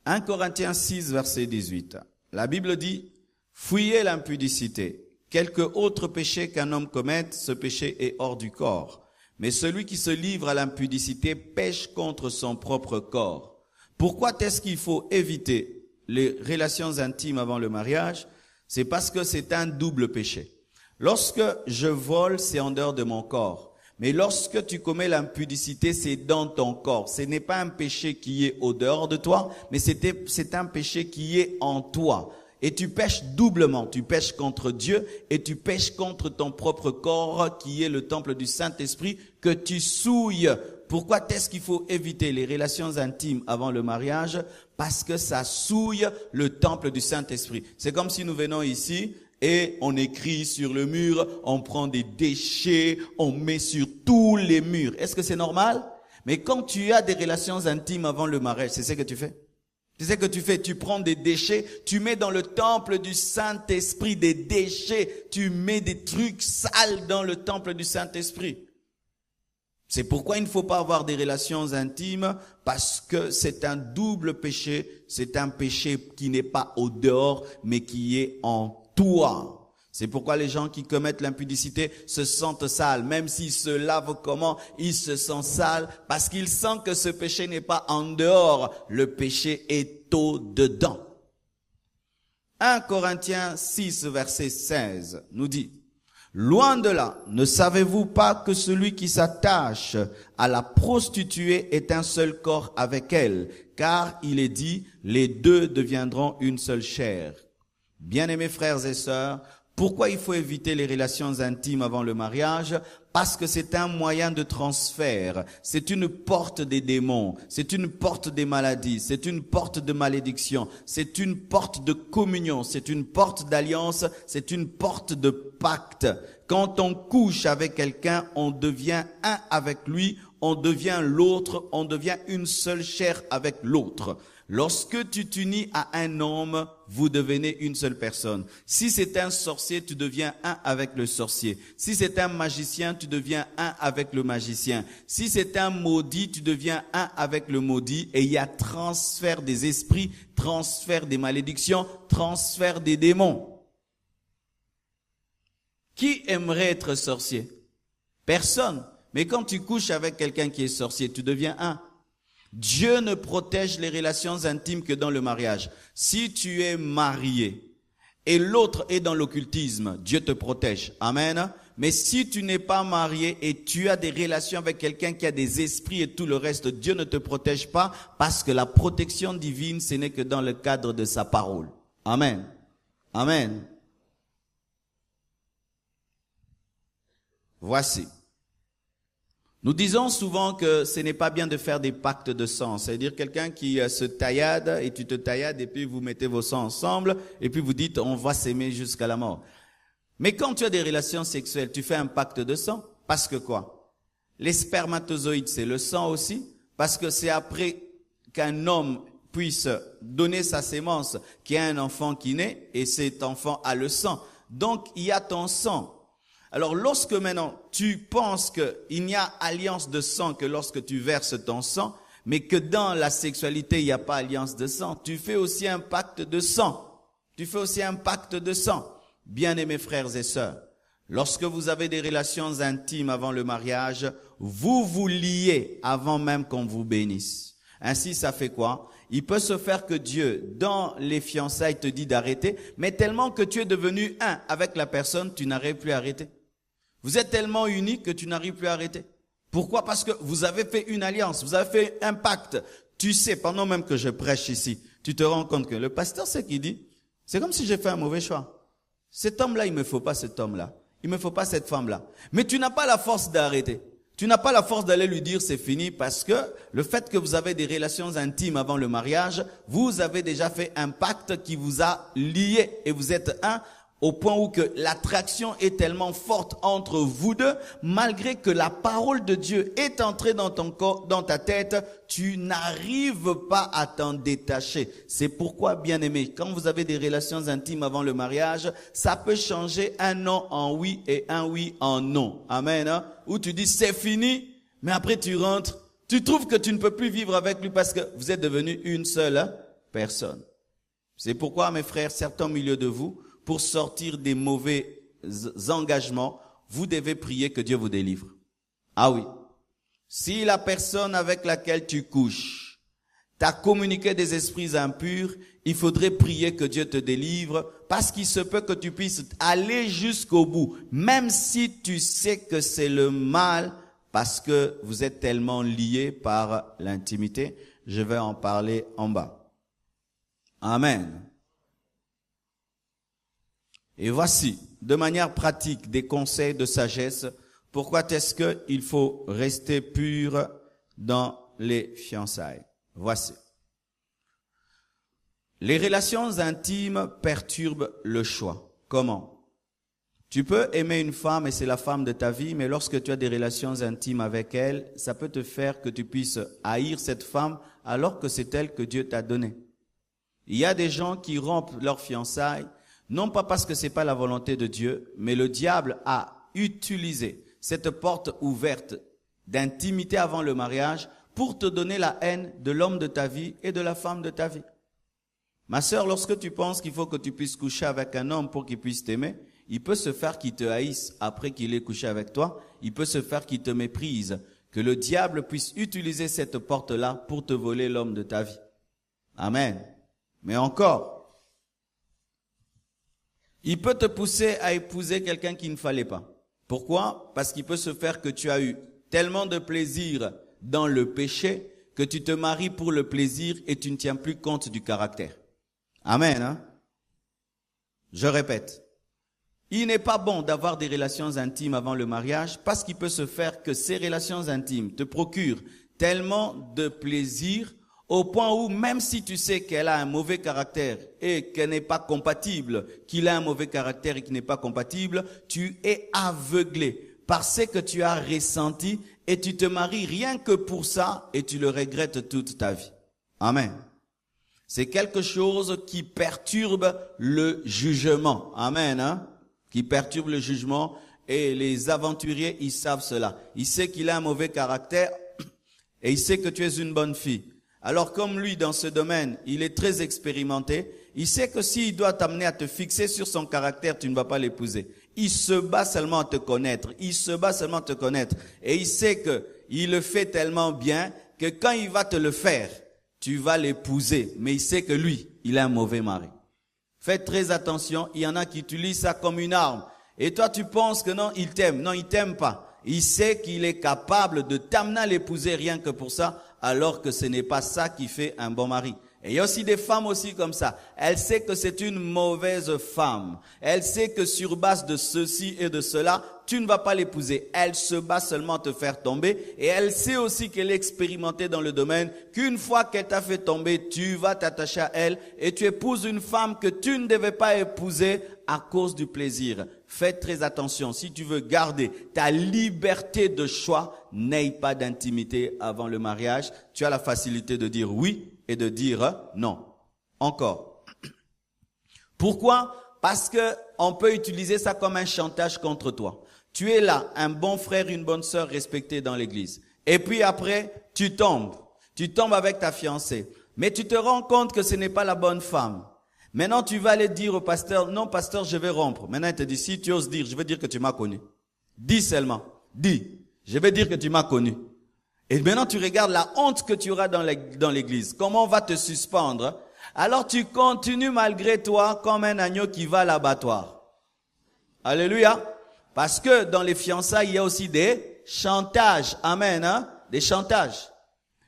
1 Corinthiens 6, verset 18. La Bible dit, fuyez l'impudicité. Quelque autre péché qu'un homme commette, ce péché est hors du corps. Mais celui qui se livre à l'impudicité pêche contre son propre corps. Pourquoi est-ce qu'il faut éviter les relations intimes avant le mariage? C'est parce que c'est un double péché. Lorsque je vole, c'est en dehors de mon corps. Mais lorsque tu commets l'impudicité, c'est dans ton corps. Ce n'est pas un péché qui est au dehors de toi, mais c'est un péché qui est en toi. Et tu pèches doublement, tu pèches contre Dieu et tu pèches contre ton propre corps qui est le temple du Saint-Esprit que tu souilles. Pourquoi est-ce qu'il faut éviter les relations intimes avant le mariage? Parce que ça souille le temple du Saint-Esprit. C'est comme si nous venons ici et on écrit sur le mur, on prend des déchets, on met sur tous les murs. Est-ce que c'est normal? Mais quand tu as des relations intimes avant le mariage, c'est ce que tu fais? Tu sais ce que tu fais? Tu prends des déchets, tu mets dans le temple du Saint-Esprit des déchets, tu mets des trucs sales dans le temple du Saint-Esprit. C'est pourquoi il ne faut pas avoir des relations intimes, parce que c'est un double péché, c'est un péché qui n'est pas au dehors, mais qui est en toi. C'est pourquoi les gens qui commettent l'impudicité se sentent sales. Même s'ils se lavent comment, ils se sentent sales parce qu'ils sentent que ce péché n'est pas en dehors. Le péché est au-dedans. 1 Corinthiens 6, verset 16 nous dit, « Loin de là, ne savez-vous pas que celui qui s'attache à la prostituée est un seul corps avec elle, car il est dit, les deux deviendront une seule chair. » Bien-aimés frères et sœurs, Pourquoi il faut éviter les relations intimes avant le mariage? Parce que c'est un moyen de transfert. C'est une porte des démons. C'est une porte des maladies. C'est une porte de malédiction. C'est une porte de communion. C'est une porte d'alliance. C'est une porte de pacte. Quand on couche avec quelqu'un, on devient un avec lui. On devient l'autre. On devient une seule chair avec l'autre. Lorsque tu t'unis à un homme, vous devenez une seule personne. Si c'est un sorcier, tu deviens un avec le sorcier. Si c'est un magicien, tu deviens un avec le magicien. Si c'est un maudit, tu deviens un avec le maudit. Et il y a transfert des esprits, transfert des malédictions, transfert des démons. Qui aimerait être sorcier? Personne. Mais quand tu couches avec quelqu'un qui est sorcier, tu deviens un. Dieu ne protège les relations intimes que dans le mariage. Si tu es marié et l'autre est dans l'occultisme, Dieu te protège. Amen. Mais si tu n'es pas marié et tu as des relations avec quelqu'un qui a des esprits et tout le reste, Dieu ne te protège pas parce que la protection divine, ce n'est que dans le cadre de sa parole. Amen. Amen. Voici. Nous disons souvent que ce n'est pas bien de faire des pactes de sang. C'est-à-dire quelqu'un qui se taillade et tu te taillades et puis vous mettez vos sangs ensemble et puis vous dites on va s'aimer jusqu'à la mort. Mais quand tu as des relations sexuelles, tu fais un pacte de sang parce que quoi? Les spermatozoïdes, c'est le sang aussi parce que c'est après qu'un homme puisse donner sa sémence qu'il y a un enfant qui naît et cet enfant a le sang. Donc il y a ton sang. Alors, lorsque maintenant tu penses qu'il n'y a alliance de sang que lorsque tu verses ton sang, mais que dans la sexualité, il n'y a pas alliance de sang, tu fais aussi un pacte de sang. Tu fais aussi un pacte de sang. Bien-aimés frères et sœurs, lorsque vous avez des relations intimes avant le mariage, vous vous liez avant même qu'on vous bénisse. Ainsi, ça fait quoi? Il peut se faire que Dieu, dans les fiançailles, te dit d'arrêter, mais tellement que tu es devenu un avec la personne, tu n'arrives plus à arrêter. Vous êtes tellement unis que tu n'arrives plus à arrêter. Pourquoi? Parce que vous avez fait une alliance, vous avez fait un pacte. Tu sais, pendant même que je prêche ici, tu te rends compte que le pasteur, c'est qu'il dit, c'est comme si j'ai fait un mauvais choix. Cet homme-là, il me faut pas cet homme-là. Il me faut pas cette femme-là. Mais tu n'as pas la force d'arrêter. Tu n'as pas la force d'aller lui dire c'est fini parce que le fait que vous avez des relations intimes avant le mariage, vous avez déjà fait un pacte qui vous a lié et vous êtes un au point où que l'attraction est tellement forte entre vous deux, malgré que la parole de Dieu est entrée dans ton corps, dans ta tête, tu n'arrives pas à t'en détacher. C'est pourquoi, bien-aimé, quand vous avez des relations intimes avant le mariage, ça peut changer un non en oui et un oui en non. Amen. Hein? Où tu dis c'est fini, mais après tu rentres, tu trouves que tu ne peux plus vivre avec lui parce que vous êtes devenus une seule personne. C'est pourquoi, mes frères, certains au milieu de vous, pour sortir des mauvais engagements, vous devez prier que Dieu vous délivre. Ah oui. Si la personne avec laquelle tu couches t'a communiqué des esprits impurs, il faudrait prier que Dieu te délivre parce qu'il se peut que tu puisses aller jusqu'au bout, même si tu sais que c'est le mal parce que vous êtes tellement liés par l'intimité. Je vais en parler en bas. Amen. Et voici, de manière pratique, des conseils de sagesse. Pourquoi est-ce qu'il faut rester pur dans les fiançailles? Voici. Les relations intimes perturbent le choix. Comment? Tu peux aimer une femme et c'est la femme de ta vie, mais lorsque tu as des relations intimes avec elle, ça peut te faire que tu puisses haïr cette femme alors que c'est elle que Dieu t'a donnée. Il y a des gens qui rompent leurs fiançailles non pas parce que c'est pas la volonté de Dieu, mais le diable a utilisé cette porte ouverte d'intimité avant le mariage pour te donner la haine de l'homme de ta vie et de la femme de ta vie. Ma sœur, lorsque tu penses qu'il faut que tu puisses coucher avec un homme pour qu'il puisse t'aimer, il peut se faire qu'il te haïsse après qu'il ait couché avec toi, il peut se faire qu'il te méprise, que le diable puisse utiliser cette porte-là pour te voler l'homme de ta vie. Amen. Mais encore, il peut te pousser à épouser quelqu'un qu'il ne fallait pas. Pourquoi? Parce qu'il peut se faire que tu as eu tellement de plaisir dans le péché que tu te maries pour le plaisir et tu ne tiens plus compte du caractère. Amen. Hein? Je répète. il n'est pas bon d'avoir des relations intimes avant le mariage parce qu'il peut se faire que ces relations intimes te procurent tellement de plaisir au point où même si tu sais qu'elle a un mauvais caractère et qu'elle n'est pas compatible, qu'il a un mauvais caractère et qu'il n'est pas compatible, tu es aveuglé par ce que tu as ressenti et tu te maries rien que pour ça et tu le regrettes toute ta vie. Amen. C'est quelque chose qui perturbe le jugement. Amen, hein? Qui perturbe le jugement et les aventuriers, ils savent cela. Il sait qu'il a un mauvais caractère et il sait que tu es une bonne fille. Alors comme lui, dans ce domaine, il est très expérimenté, il sait que s'il doit t'amener à te fixer sur son caractère, tu ne vas pas l'épouser. Il se bat seulement à te connaître. Il se bat seulement à te connaître. Et il sait que il le fait tellement bien que quand il va te le faire, tu vas l'épouser. Mais il sait que lui, il a un mauvais mari. Faites très attention. Il y en a qui utilisent ça comme une arme. Et toi, tu penses que non, il t'aime. Non, il t'aime pas. Il sait qu'il est capable de t'amener à l'épouser rien que pour ça, alors que ce n'est pas ça qui fait un bon mari. Et il y a aussi des femmes aussi comme ça. Elle sait que c'est une mauvaise femme. Elle sait que sur base de ceci et de cela, tu ne vas pas l'épouser. Elle se bat seulement à te faire tomber. Et elle sait aussi qu'elle est expérimentée dans le domaine, qu'une fois qu'elle t'a fait tomber, tu vas t'attacher à elle et tu épouses une femme que tu ne devais pas épouser à cause du plaisir. Faites très attention. Si tu veux garder ta liberté de choix, n'aie pas d'intimité avant le mariage. Tu as la facilité de dire oui et de dire non. Encore. Pourquoi? Parce que on peut utiliser ça comme un chantage contre toi. Tu es là, un bon frère, une bonne sœur respectée dans l'église. Et puis après, tu tombes. Tu tombes avec ta fiancée. Mais tu te rends compte que ce n'est pas la bonne femme. Maintenant, tu vas aller dire au pasteur, non, pasteur, je vais rompre. Maintenant, il te dit, si tu oses dire, je vais dire que tu m'as connu. Dis seulement. Dis. Je vais dire que tu m'as connu. Et maintenant, tu regardes la honte que tu auras dans l'église. Comment on va te suspendre? Alors, tu continues malgré toi comme un agneau qui va à l'abattoir. Alléluia. Parce que dans les fiançailles, il y a aussi des chantages. Amen, hein? Des chantages.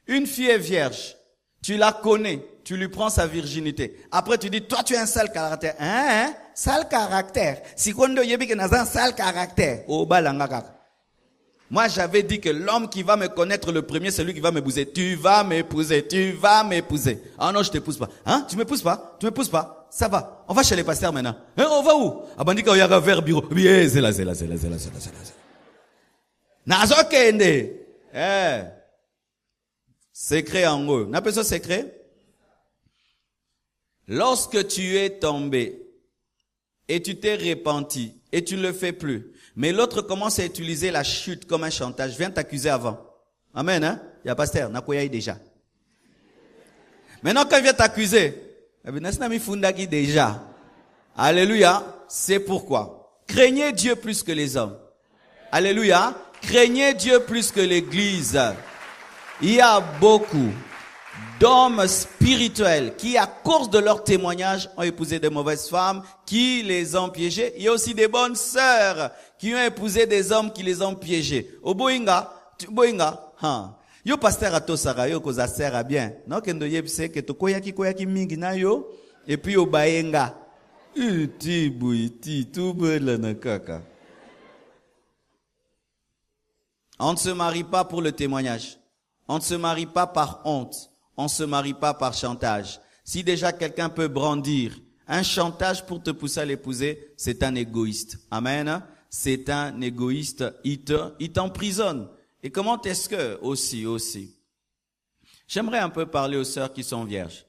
Une fille est vierge. Tu la connais. Tu lui prends sa virginité. Après, tu dis, toi, tu as un sale caractère. Hein? Sale caractère. Si kondo yebi que n'a un sale caractère. Oh, balangaka. Moi, j'avais dit que l'homme qui va me connaître le premier, c'est lui qui va m'épouser. Tu vas m'épouser, tu vas m'épouser. Ah non, je t'épouse pas. Hein? Tu m'épouses pas? Tu m'épouses pas? Ça va. On va chez les pasteurs maintenant. Hein? On va où? Ah, bandika, il y a un verre bureau. Bien, c'est là. Nazo kende. Eh. Secret en eux. N'a pas ça secret? Lorsque tu es tombé et tu t'es repenti et tu ne le fais plus, mais l'autre commence à utiliser la chute comme un chantage, viens t'accuser avant. Amen, hein? Il y a pasteur, nakoyaï déjà. Maintenant, quand il vient t'accuser, déjà. Alléluia. C'est pourquoi. Craignez Dieu plus que les hommes. Alléluia. Craignez Dieu plus que l'église. Il y a beaucoup d'hommes spirituels qui, à cause de leur témoignage, ont épousé de mauvaises femmes qui les ont piégés. Il y a aussi des bonnes sœurs qui ont épousé des hommes qui les ont piégés. Au boinga, yo pasteur atosaka yo koza sera bien. Non kendo yebise ke to koyaki mingi na yo et puis au baenga. Uti buiti tubela na kaka. On ne se marie pas pour le témoignage. On ne se marie pas par honte. On ne se marie pas par chantage. Si déjà quelqu'un peut brandir un chantage pour te pousser à l'épouser, c'est un égoïste. Amen. C'est un égoïste. Il t'emprisonne. Et comment est-ce que, aussi. J'aimerais un peu parler aux sœurs qui sont vierges.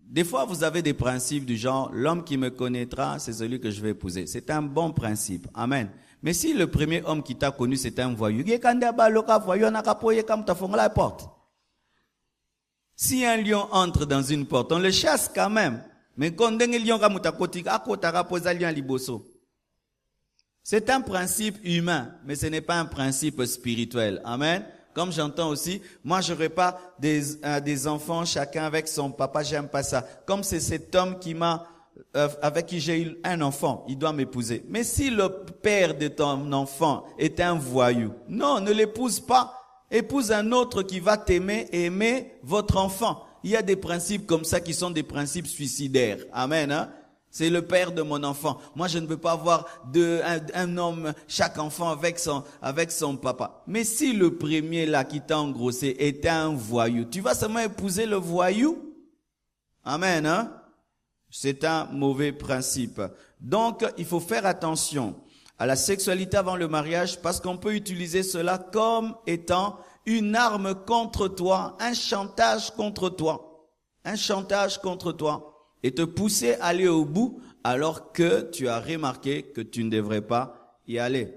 Des fois, vous avez des principes du genre, l'homme qui me connaîtra, c'est celui que je vais épouser. C'est un bon principe. Amen. Mais si le premier homme qui t'a connu, c'est un voyou, si un lion entre dans une porte, on le chasse quand même. Mais quand un lion c'est un principe humain, mais ce n'est pas un principe spirituel. Amen. Comme j'entends aussi, moi j'aurais pas des enfants chacun avec son papa, j'aime pas ça. Comme c'est cet homme qui avec qui j'ai eu un enfant, il doit m'épouser. Mais si le père de ton enfant est un voyou, non, ne l'épouse pas. Épouse un autre qui va t'aimer et aimer votre enfant. Il y a des principes comme ça qui sont des principes suicidaires. Amen. Hein? C'est le père de mon enfant. Moi, je ne veux pas avoir un homme, chaque enfant avec son papa. Mais si le premier là qui t'a engrossé était un voyou, tu vas seulement épouser le voyou? Amen, hein? C'est un mauvais principe. Donc, il faut faire attention à la sexualité avant le mariage parce qu'on peut utiliser cela comme étant une arme contre toi, un chantage contre toi. Un chantage contre toi. Et te pousser à aller au bout alors que tu as remarqué que tu ne devrais pas y aller.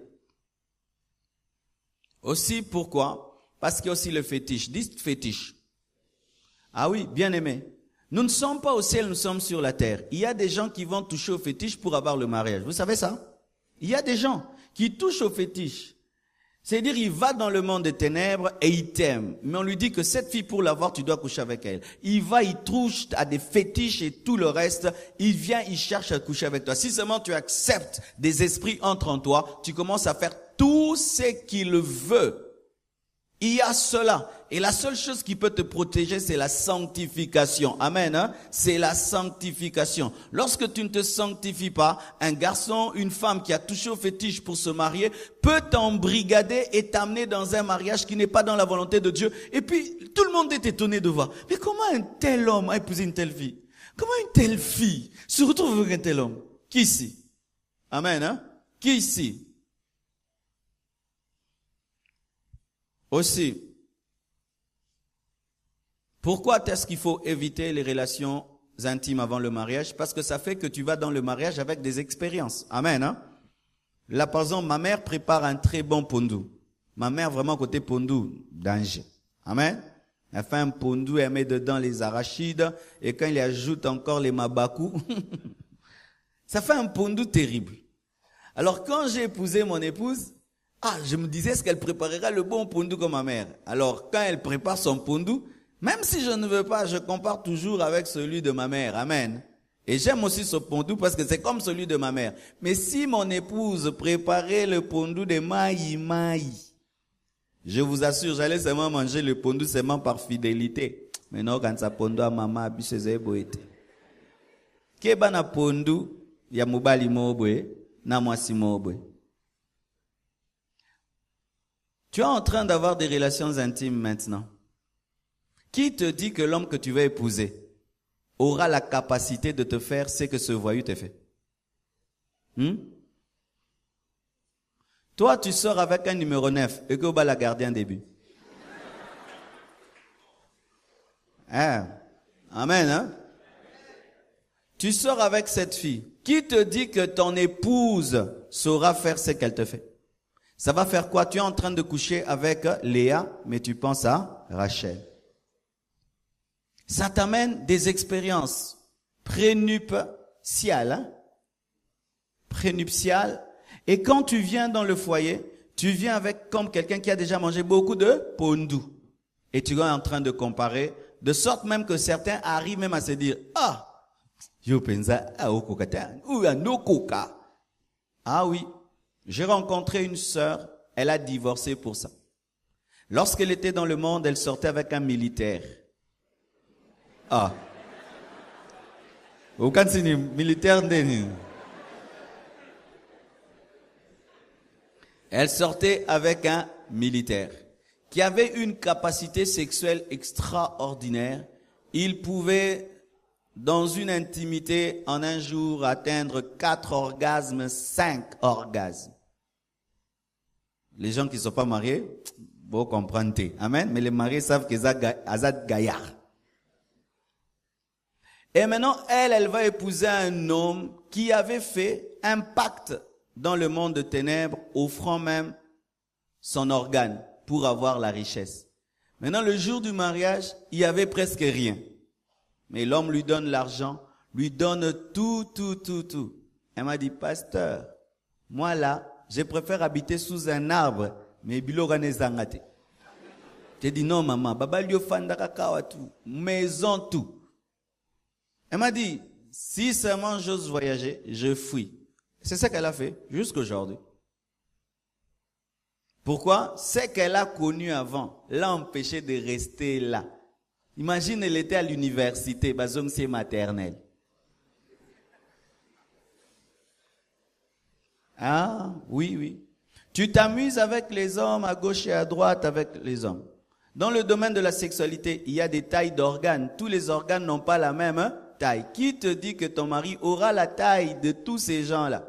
Aussi, pourquoi? Parce qu'il y a aussi le fétiche. Dites fétiche. Ah oui, bien aimé. Nous ne sommes pas au ciel, nous sommes sur la terre. Il y a des gens qui vont toucher au fétiche pour avoir le mariage. Vous savez ça? Il y a des gens qui touchent au fétiche. C'est-à-dire, il va dans le monde des ténèbres et il t'aime. Mais on lui dit que cette fille, pour l'avoir, tu dois coucher avec elle. Il va, il touche à des fétiches et tout le reste. Il vient, il cherche à coucher avec toi. Si seulement tu acceptes des esprits entrent en toi, tu commences à faire tout ce qu'il veut. Il y a cela. Et la seule chose qui peut te protéger, c'est la sanctification. Amen, hein? C'est la sanctification. Lorsque tu ne te sanctifies pas, un garçon, une femme qui a touché au fétiche pour se marier, peut t'embrigader et t'amener dans un mariage qui n'est pas dans la volonté de Dieu. Et puis, tout le monde est étonné de voir. Mais comment un tel homme a épousé une telle fille? Comment une telle fille se retrouve avec un tel homme? Qui ici? Amen, hein? Qui ici? Aussi, pourquoi est-ce qu'il faut éviter les relations intimes avant le mariage? Parce que ça fait que tu vas dans le mariage avec des expériences. Amen, hein? Là, par exemple, ma mère prépare un très bon pondou. Ma mère, vraiment, côté pondou, danger. Amen? Elle fait un pondou, elle met dedans les arachides, et quand il ajoute encore les mabakou, ça fait un pondou terrible. Alors, quand j'ai épousé mon épouse, je me disais, est-ce qu'elle préparera le bon pondou comme ma mère? Alors, quand elle prépare son pondou, même si je ne veux pas, je compare toujours avec celui de ma mère. Amen. Et j'aime aussi ce pondou parce que c'est comme celui de ma mère. Mais si mon épouse préparait le pondou de maï, je vous assure, j'allais seulement manger le pondou seulement par fidélité. Mais non, quand ça pondou à maman, c'est boité. Keba na pondou, ya mubali mobwe, na mwasi mobwe. Tu es en train d'avoir des relations intimes maintenant. Qui te dit que l'homme que tu vas épouser aura la capacité de te faire ce que ce voyou te fait? Toi, tu sors avec un numéro 9 et que tu vas la garder un début. Amen, hein? Tu sors avec cette fille. Qui te dit que ton épouse saura faire ce qu'elle te fait? Ça va faire quoi? Tu es en train de coucher avec Léa, mais tu penses à Rachel. Ça t'amène des expériences prénuptiales. Hein? Prénuptiales. Et quand tu viens dans le foyer, tu viens avec comme quelqu'un qui a déjà mangé beaucoup de pondou. Et tu es en train de comparer, de sorte même que certains arrivent même à se dire, je pense à Okokata, ou à Nokoka. Ah oui. J'ai rencontré une sœur, elle a divorcé pour ça. Lorsqu'elle était dans le monde, elle sortait avec un militaire. Vous connaissez militaire? Elle sortait avec un militaire qui avait une capacité sexuelle extraordinaire. Il pouvait, dans une intimité, en un jour, atteindre 4 orgasmes, 5 orgasmes. Les gens qui ne sont pas mariés, vous comprenez. Amen. Mais les mariés savent qu'ils ont Azad Gaillard. Et maintenant, elle va épouser un homme qui avait fait un pacte dans le monde de ténèbres, offrant même son organe pour avoir la richesse. Maintenant, le jour du mariage, il y avait presque rien. Mais l'homme lui donne l'argent, lui donne tout. Elle m'a dit, pasteur, moi là, je préfère habiter sous un arbre, mais bilogane zangate. J'ai dit, non maman, baba liyo fanda kakawa tout, maison tout. Elle m'a dit, si seulement j'ose voyager, je fuis. C'est ce qu'elle a fait jusqu'aujourd'hui. Pourquoi? Ce qu'elle a connu avant l'a empêché de rester là. Imagine, elle était à l'université, basongsier maternelle. Ah, oui, oui. Tu t'amuses avec les hommes à gauche et à droite avec les hommes. Dans le domaine de la sexualité, il y a des tailles d'organes. Tous les organes n'ont pas la même taille. Qui te dit que ton mari aura la taille de tous ces gens-là?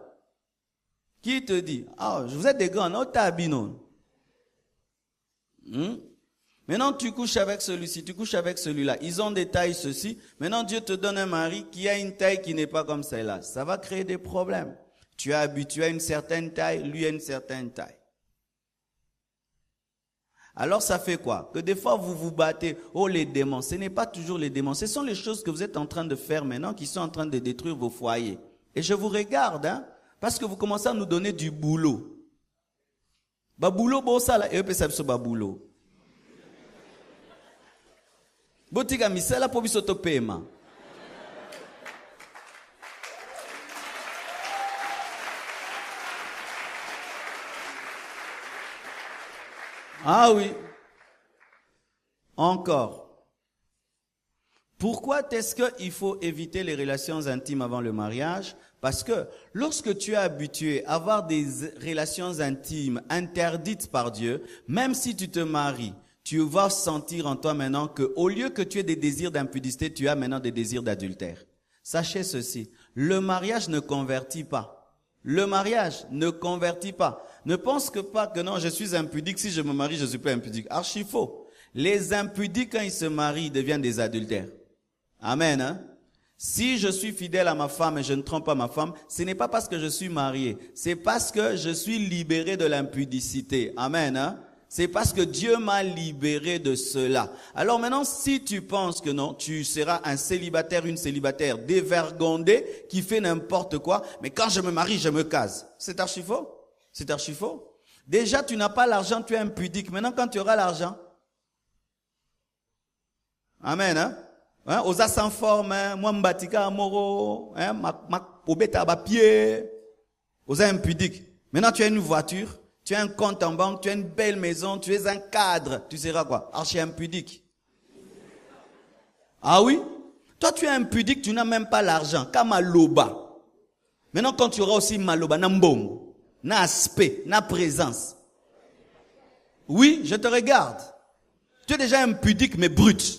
Qui te dit? Ah, vous êtes des grands, non? Maintenant, tu couches avec celui-ci, tu couches avec celui-là. Ils ont des tailles ceci. Maintenant, Dieu te donne un mari qui a une taille qui n'est pas comme celle-là. Ça va créer des problèmes. Tu es habitué à une certaine taille, lui a une certaine taille. Alors ça fait quoi? Que des fois vous vous battez, oh les démons, ce n'est pas toujours les démons, ce sont les choses que vous êtes en train de faire maintenant qui sont en train de détruire vos foyers. Et je vous regarde, parce que vous commencez à nous donner du boulot. Ba boulot bo ça là, et peut ça ba boulot. Botika misela po biso to paiement. Ah oui. Encore. Pourquoi est-ce qu'il faut éviter les relations intimes avant le mariage? Parce que lorsque tu es habitué à avoir des relations intimes interdites par Dieu, même si tu te maries, tu vas sentir en toi maintenant que au lieu que tu aies des désirs d'impudicité, tu as maintenant des désirs d'adultère. Sachez ceci, le mariage ne convertit pas. Le mariage ne convertit pas. Ne pense pas que non, je suis impudique, si je me marie, je ne suis pas impudique. Archi faux. Les impudiques, quand ils se marient, ils deviennent des adultères. Amen. Si je suis fidèle à ma femme et je ne trompe pas ma femme, ce n'est pas parce que je suis marié. C'est parce que je suis libéré de l'impudicité. Amen. C'est parce que Dieu m'a libéré de cela. Alors maintenant, si tu penses que non, tu seras un célibataire, une célibataire dévergondée qui fait n'importe quoi, mais quand je me marie, je me case. C'est archi faux. C'est archi faux. Déjà, tu n'as pas l'argent, tu es impudique. Maintenant, quand tu auras l'argent, amen, Osa sans forme, moi mbatika amoro, ma obeta ba pied, osa impudique. Maintenant, tu as une voiture. Tu as un compte en banque, tu as une belle maison, tu es un cadre. Tu seras quoi? Archi impudique. Ah oui? Toi, tu es impudique, tu n'as même pas l'argent. Kamaloba. Maintenant, quand tu auras aussi maloba, na mbongo, na aspect, na présence. Oui, je te regarde. Tu es déjà impudique, mais brut.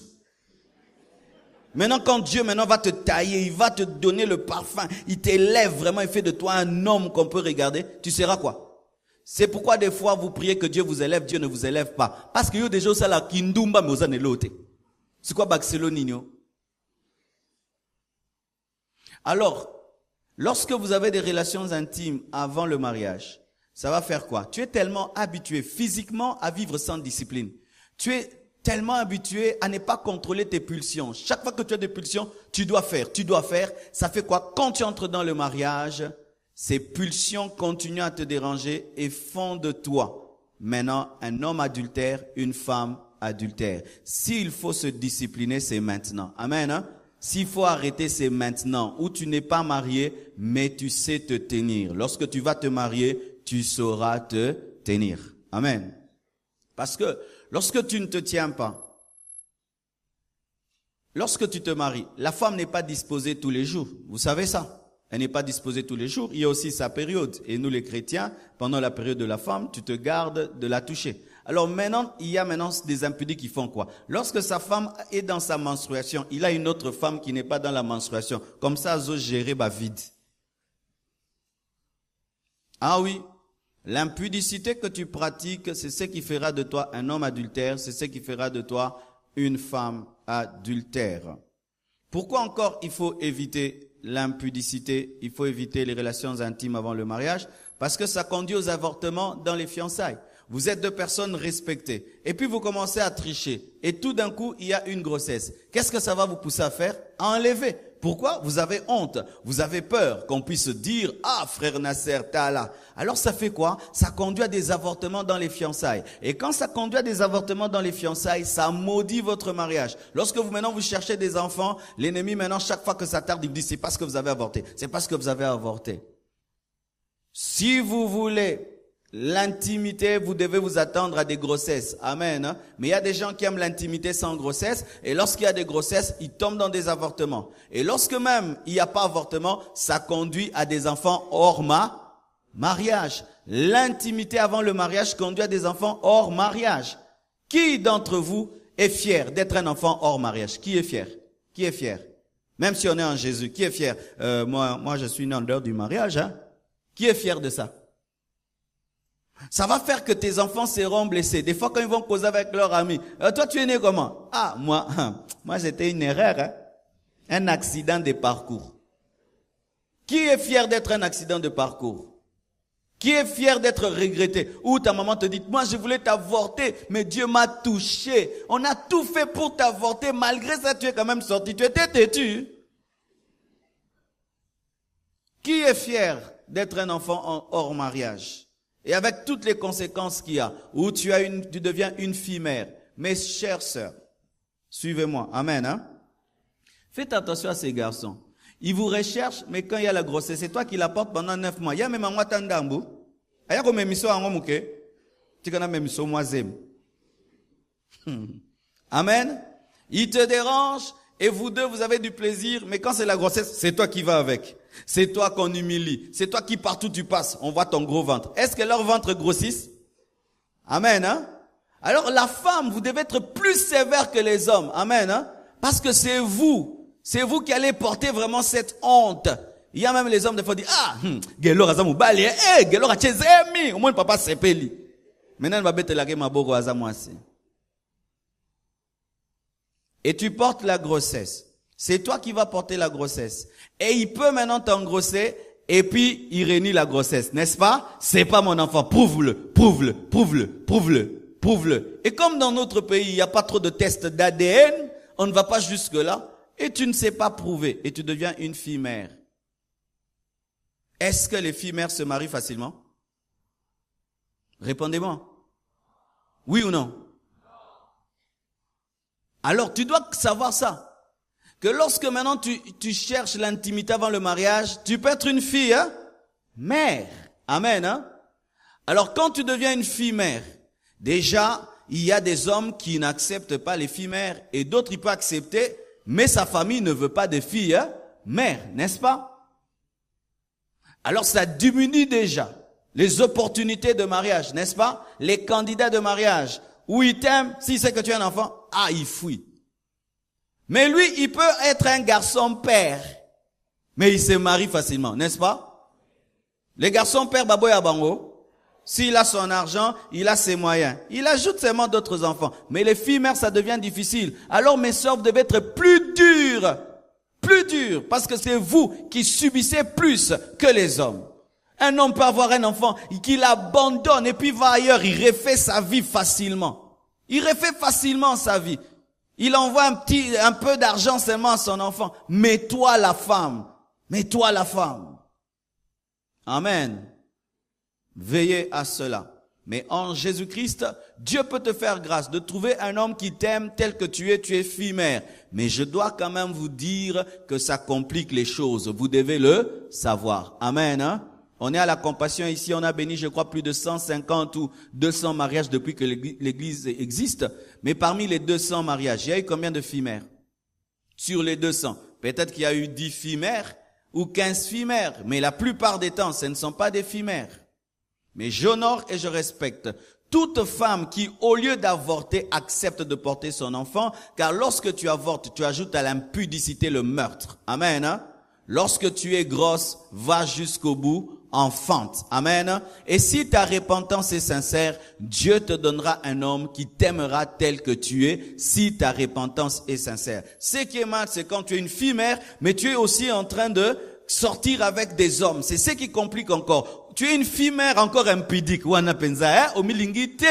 Maintenant, quand Dieu va te tailler, il va te donner le parfum, il t'élève vraiment, il fait de toi un homme qu'on peut regarder, tu seras quoi? C'est pourquoi des fois vous priez que Dieu vous élève, Dieu ne vous élève pas. Parce que yo déjà ça la kindumba mais osa nelote. C'est quoi Barcelonino? Alors, lorsque vous avez des relations intimes avant le mariage, ça va faire quoi? Tu es tellement habitué physiquement à vivre sans discipline. Tu es tellement habitué à ne pas contrôler tes pulsions. Chaque fois que tu as des pulsions, tu dois faire. Ça fait quoi? Quand tu entres dans le mariage, ces pulsions continuent à te déranger et font de toi maintenant un homme adultère, une femme adultère. S'il faut se discipliner, c'est maintenant. Amen. S'il faut arrêter, c'est maintenant. Où tu n'es pas marié, mais tu sais te tenir. Lorsque tu vas te marier, tu sauras te tenir. Amen. Parce que lorsque tu ne te tiens pas, lorsque tu te maries, la femme n'est pas disposée tous les jours. Vous savez ça? Elle n'est pas disposée tous les jours. Il y a aussi sa période. Et nous, les chrétiens, pendant la période de la femme, tu te gardes de la toucher. Alors maintenant, il y a maintenant des impudiques qui font quoi? Lorsque sa femme est dans sa menstruation, il a une autre femme qui n'est pas dans la menstruation. Comme ça, elles ont géré ba vide. Ah oui. L'impudicité que tu pratiques, c'est ce qui fera de toi un homme adultère. C'est ce qui fera de toi une femme adultère. Pourquoi encore il faut éviter l'impudicité, il faut éviter les relations intimes avant le mariage, parce que ça conduit aux avortements dans les fiançailles. Vous êtes deux personnes respectées, et puis vous commencez à tricher, et tout d'un coup, il y a une grossesse. Qu'est-ce que ça va vous pousser à faire? À enlever. Pourquoi? Vous avez honte, vous avez peur qu'on puisse dire « Ah, frère Nasser, t'as là ». Alors ça fait quoi? Ça conduit à des avortements dans les fiançailles. Et quand ça conduit à des avortements dans les fiançailles, ça maudit votre mariage. Lorsque vous cherchez des enfants, l'ennemi maintenant, chaque fois que ça tarde, il vous dit « C'est parce que vous avez avorté, c'est parce que vous avez avorté ». Si vous voulez l'intimité, vous devez vous attendre à des grossesses. Amen. Mais il y a des gens qui aiment l'intimité sans grossesse. Et lorsqu'il y a des grossesses, ils tombent dans des avortements. Et lorsque même il n'y a pas avortement, ça conduit à des enfants hors mariage. L'intimité avant le mariage conduit à des enfants hors mariage. Qui d'entre vous est fier d'être un enfant hors mariage? Qui est fier? Qui est fier? Même si on est en Jésus, qui est fier? Moi, je suis né en dehors du mariage. Hein? Qui est fier de ça? Ça va faire que tes enfants seront blessés. Des fois, quand ils vont causer avec leurs amis, toi, tu es né comment? Ah, moi, c'était une erreur, hein? Un accident de parcours. Qui est fier d'être un accident de parcours? Qui est fier d'être regretté? Ou ta maman te dit, moi je voulais t'avorter, mais Dieu m'a touché. On a tout fait pour t'avorter, malgré ça tu es quand même sorti. Tu étais têtu. Qui est fier d'être un enfant hors mariage? Et avec toutes les conséquences qu'il y a, où tu deviens une fille mère. Mes chères sœurs, suivez-moi. Amen, hein? Faites attention à ces garçons. Ils vous recherchent, mais quand il y a la grossesse, c'est toi qui la portes pendant 9 mois. Il y a même un mois tandambu. Il y a comme un miso en ngomuke. Tu connais même miso moisem. Amen. Il te dérange et vous deux, vous avez du plaisir, mais quand c'est la grossesse, c'est toi qui vas avec. C'est toi qu'on humilie. C'est toi qui partout tu passes, on voit ton gros ventre. Est-ce que leur ventre grossisse? Amen, hein? Alors la femme, vous devez être plus sévère que les hommes. Amen, hein? Parce que c'est vous qui allez porter vraiment cette honte. Il y a même les hommes des fois qui disent, Gelo Razamou Bali, Gelo Rachezemi, au moins le papa s'épeli. Maintenant, il va bête la game à Bogo Azamouassi. Et tu portes la grossesse. C'est toi qui vas porter la grossesse. Et il peut maintenant t'engrosser, et puis il renie la grossesse, n'est-ce pas? C'est pas mon enfant. Prouve-le, prouve-le, prouve-le, prouve-le, prouve-le. Et comme dans notre pays, il n'y a pas trop de tests d'ADN, on ne va pas jusque-là. Et tu ne sais pas prouver. Et tu deviens une fille mère. Est-ce que les filles mères se marient facilement? Répondez-moi. Oui ou non? Alors tu dois savoir ça. Que lorsque maintenant tu cherches l'intimité avant le mariage, tu peux être une fille, hein? Mère. Amen, hein? Alors quand tu deviens une fille mère, déjà, il y a des hommes qui n'acceptent pas les filles mères et d'autres ils peuvent accepter. Mais sa famille ne veut pas de filles, hein, mères, n'est-ce pas? Alors ça diminue déjà les opportunités de mariage, n'est-ce pas? Les candidats de mariage, où il t'aime, s'il sait que tu es un enfant, il fuit. Mais lui, il peut être un garçon père, mais il se marie facilement, n'est-ce pas? Les garçons pères, baboya bango, s'il a son argent, il a ses moyens. Il ajoute seulement d'autres enfants. Mais les filles mères, ça devient difficile. Alors mes sœurs, vous devez être plus dures. Plus dures. Parce que c'est vous qui subissez plus que les hommes. Un homme peut avoir un enfant qu'il abandonne et puis va ailleurs. Il refait sa vie facilement. Il refait facilement sa vie. Il envoie un peu d'argent seulement à son enfant. Mais toi la femme. Mais toi la femme. Amen. Veillez à cela. Mais en Jésus-Christ, Dieu peut te faire grâce de trouver un homme qui t'aime tel que tu es fille mère. Mais je dois quand même vous dire que ça complique les choses. Vous devez le savoir. Amen, hein? On est à la compassion ici, on a béni, je crois, plus de 150 ou 200 mariages depuis que l'église existe. Mais parmi les 200 mariages, il y a eu combien de filles mères? Sur les 200. Peut-être qu'il y a eu 10 filles mères ou 15 filles mères. Mais la plupart des temps, ce ne sont pas des filles mères. Mais j'honore et je respecte toute femme qui, au lieu d'avorter, accepte de porter son enfant, car lorsque tu avortes, tu ajoutes à l'impudicité le meurtre. Amen, hein? Lorsque tu es grosse, va jusqu'au bout, enfante. Amen. Et si ta repentance est sincère, Dieu te donnera un homme qui t'aimera tel que tu es, si ta repentance est sincère. Ce qui est mal, c'est quand tu es une fille mère, mais tu es aussi en train de sortir avec des hommes. C'est ce qui complique encore. Tu es une fille mère encore impudique. Wana penza, au milingite.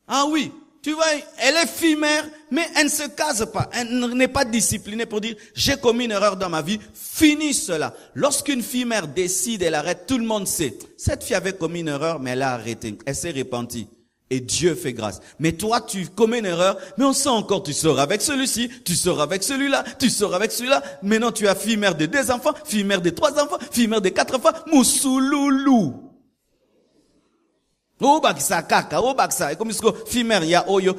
Ah oui. Tu vois, elle est fille mère, mais elle ne se case pas. Elle n'est pas disciplinée pour dire, j'ai commis une erreur dans ma vie, finis cela. Lorsqu'une fille mère décide, elle arrête, tout le monde sait. Cette fille avait commis une erreur, mais elle a arrêté. Elle s'est repentie. Et Dieu fait grâce. Mais toi, tu commets une erreur, mais on sent encore, tu sors avec celui-ci, tu sors avec celui-là, tu sors avec celui-là. Maintenant, tu as fille mère de 2 enfants, fille mère de 3 enfants, fille mère de 4 enfants, mousouloulou. Obakisa kaka, obakisa. Comme ce que fille mère ya oyo,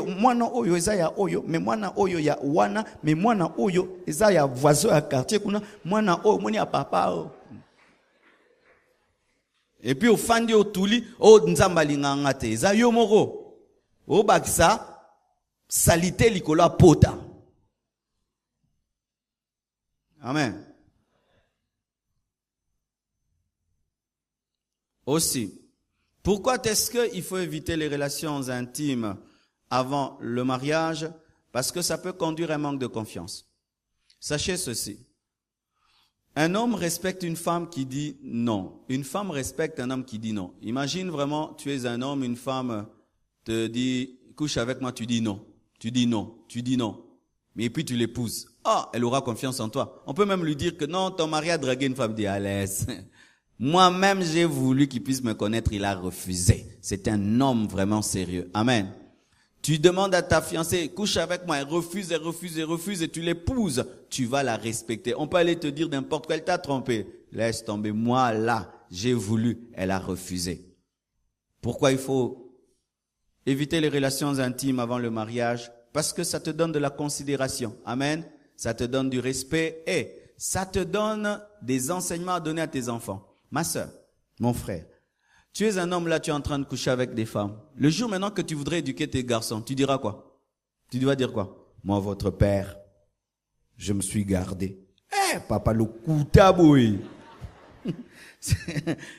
mwana oyo eza ya oyo, mais mwana oyo ya wana, mais mwana oyo eza ya voisin à quartier kuna, mwana oyo moni ya papa. Et puis au fandi au tuli o nzamba linganga te za yo moko o bakisa salité likola pota. Amen. Aussi, pourquoi est-ce qu'il faut éviter les relations intimes avant le mariage? Parce que ça peut conduire à un manque de confiance. Sachez ceci. Un homme respecte une femme qui dit non. Une femme respecte un homme qui dit non. Imagine vraiment, tu es un homme, une femme te dit, couche avec moi, tu dis non. Tu dis non, tu dis non. Mais puis tu l'épouses. Ah, elle aura confiance en toi. On peut même lui dire que non, ton mari a dragué une femme, dit à l'aise. Moi-même, j'ai voulu qu'il puisse me connaître, il a refusé. C'est un homme vraiment sérieux. Amen. Tu demandes à ta fiancée, couche avec moi, elle refuse, elle refuse, elle refuse, et tu l'épouses. Tu vas la respecter. On peut aller te dire n'importe quoi, elle t'a trompé. Laisse tomber. Moi, là, j'ai voulu, elle a refusé. Pourquoi il faut éviter les relations intimes avant le mariage? Parce que ça te donne de la considération. Amen. Ça te donne du respect et ça te donne des enseignements à donner à tes enfants. Ma sœur, mon frère, tu es un homme là, tu es en train de coucher avec des femmes. Le jour maintenant que tu voudrais éduquer tes garçons, tu diras quoi? Tu dois dire quoi? Moi, votre père, je me suis gardé. Papa le koutaboui.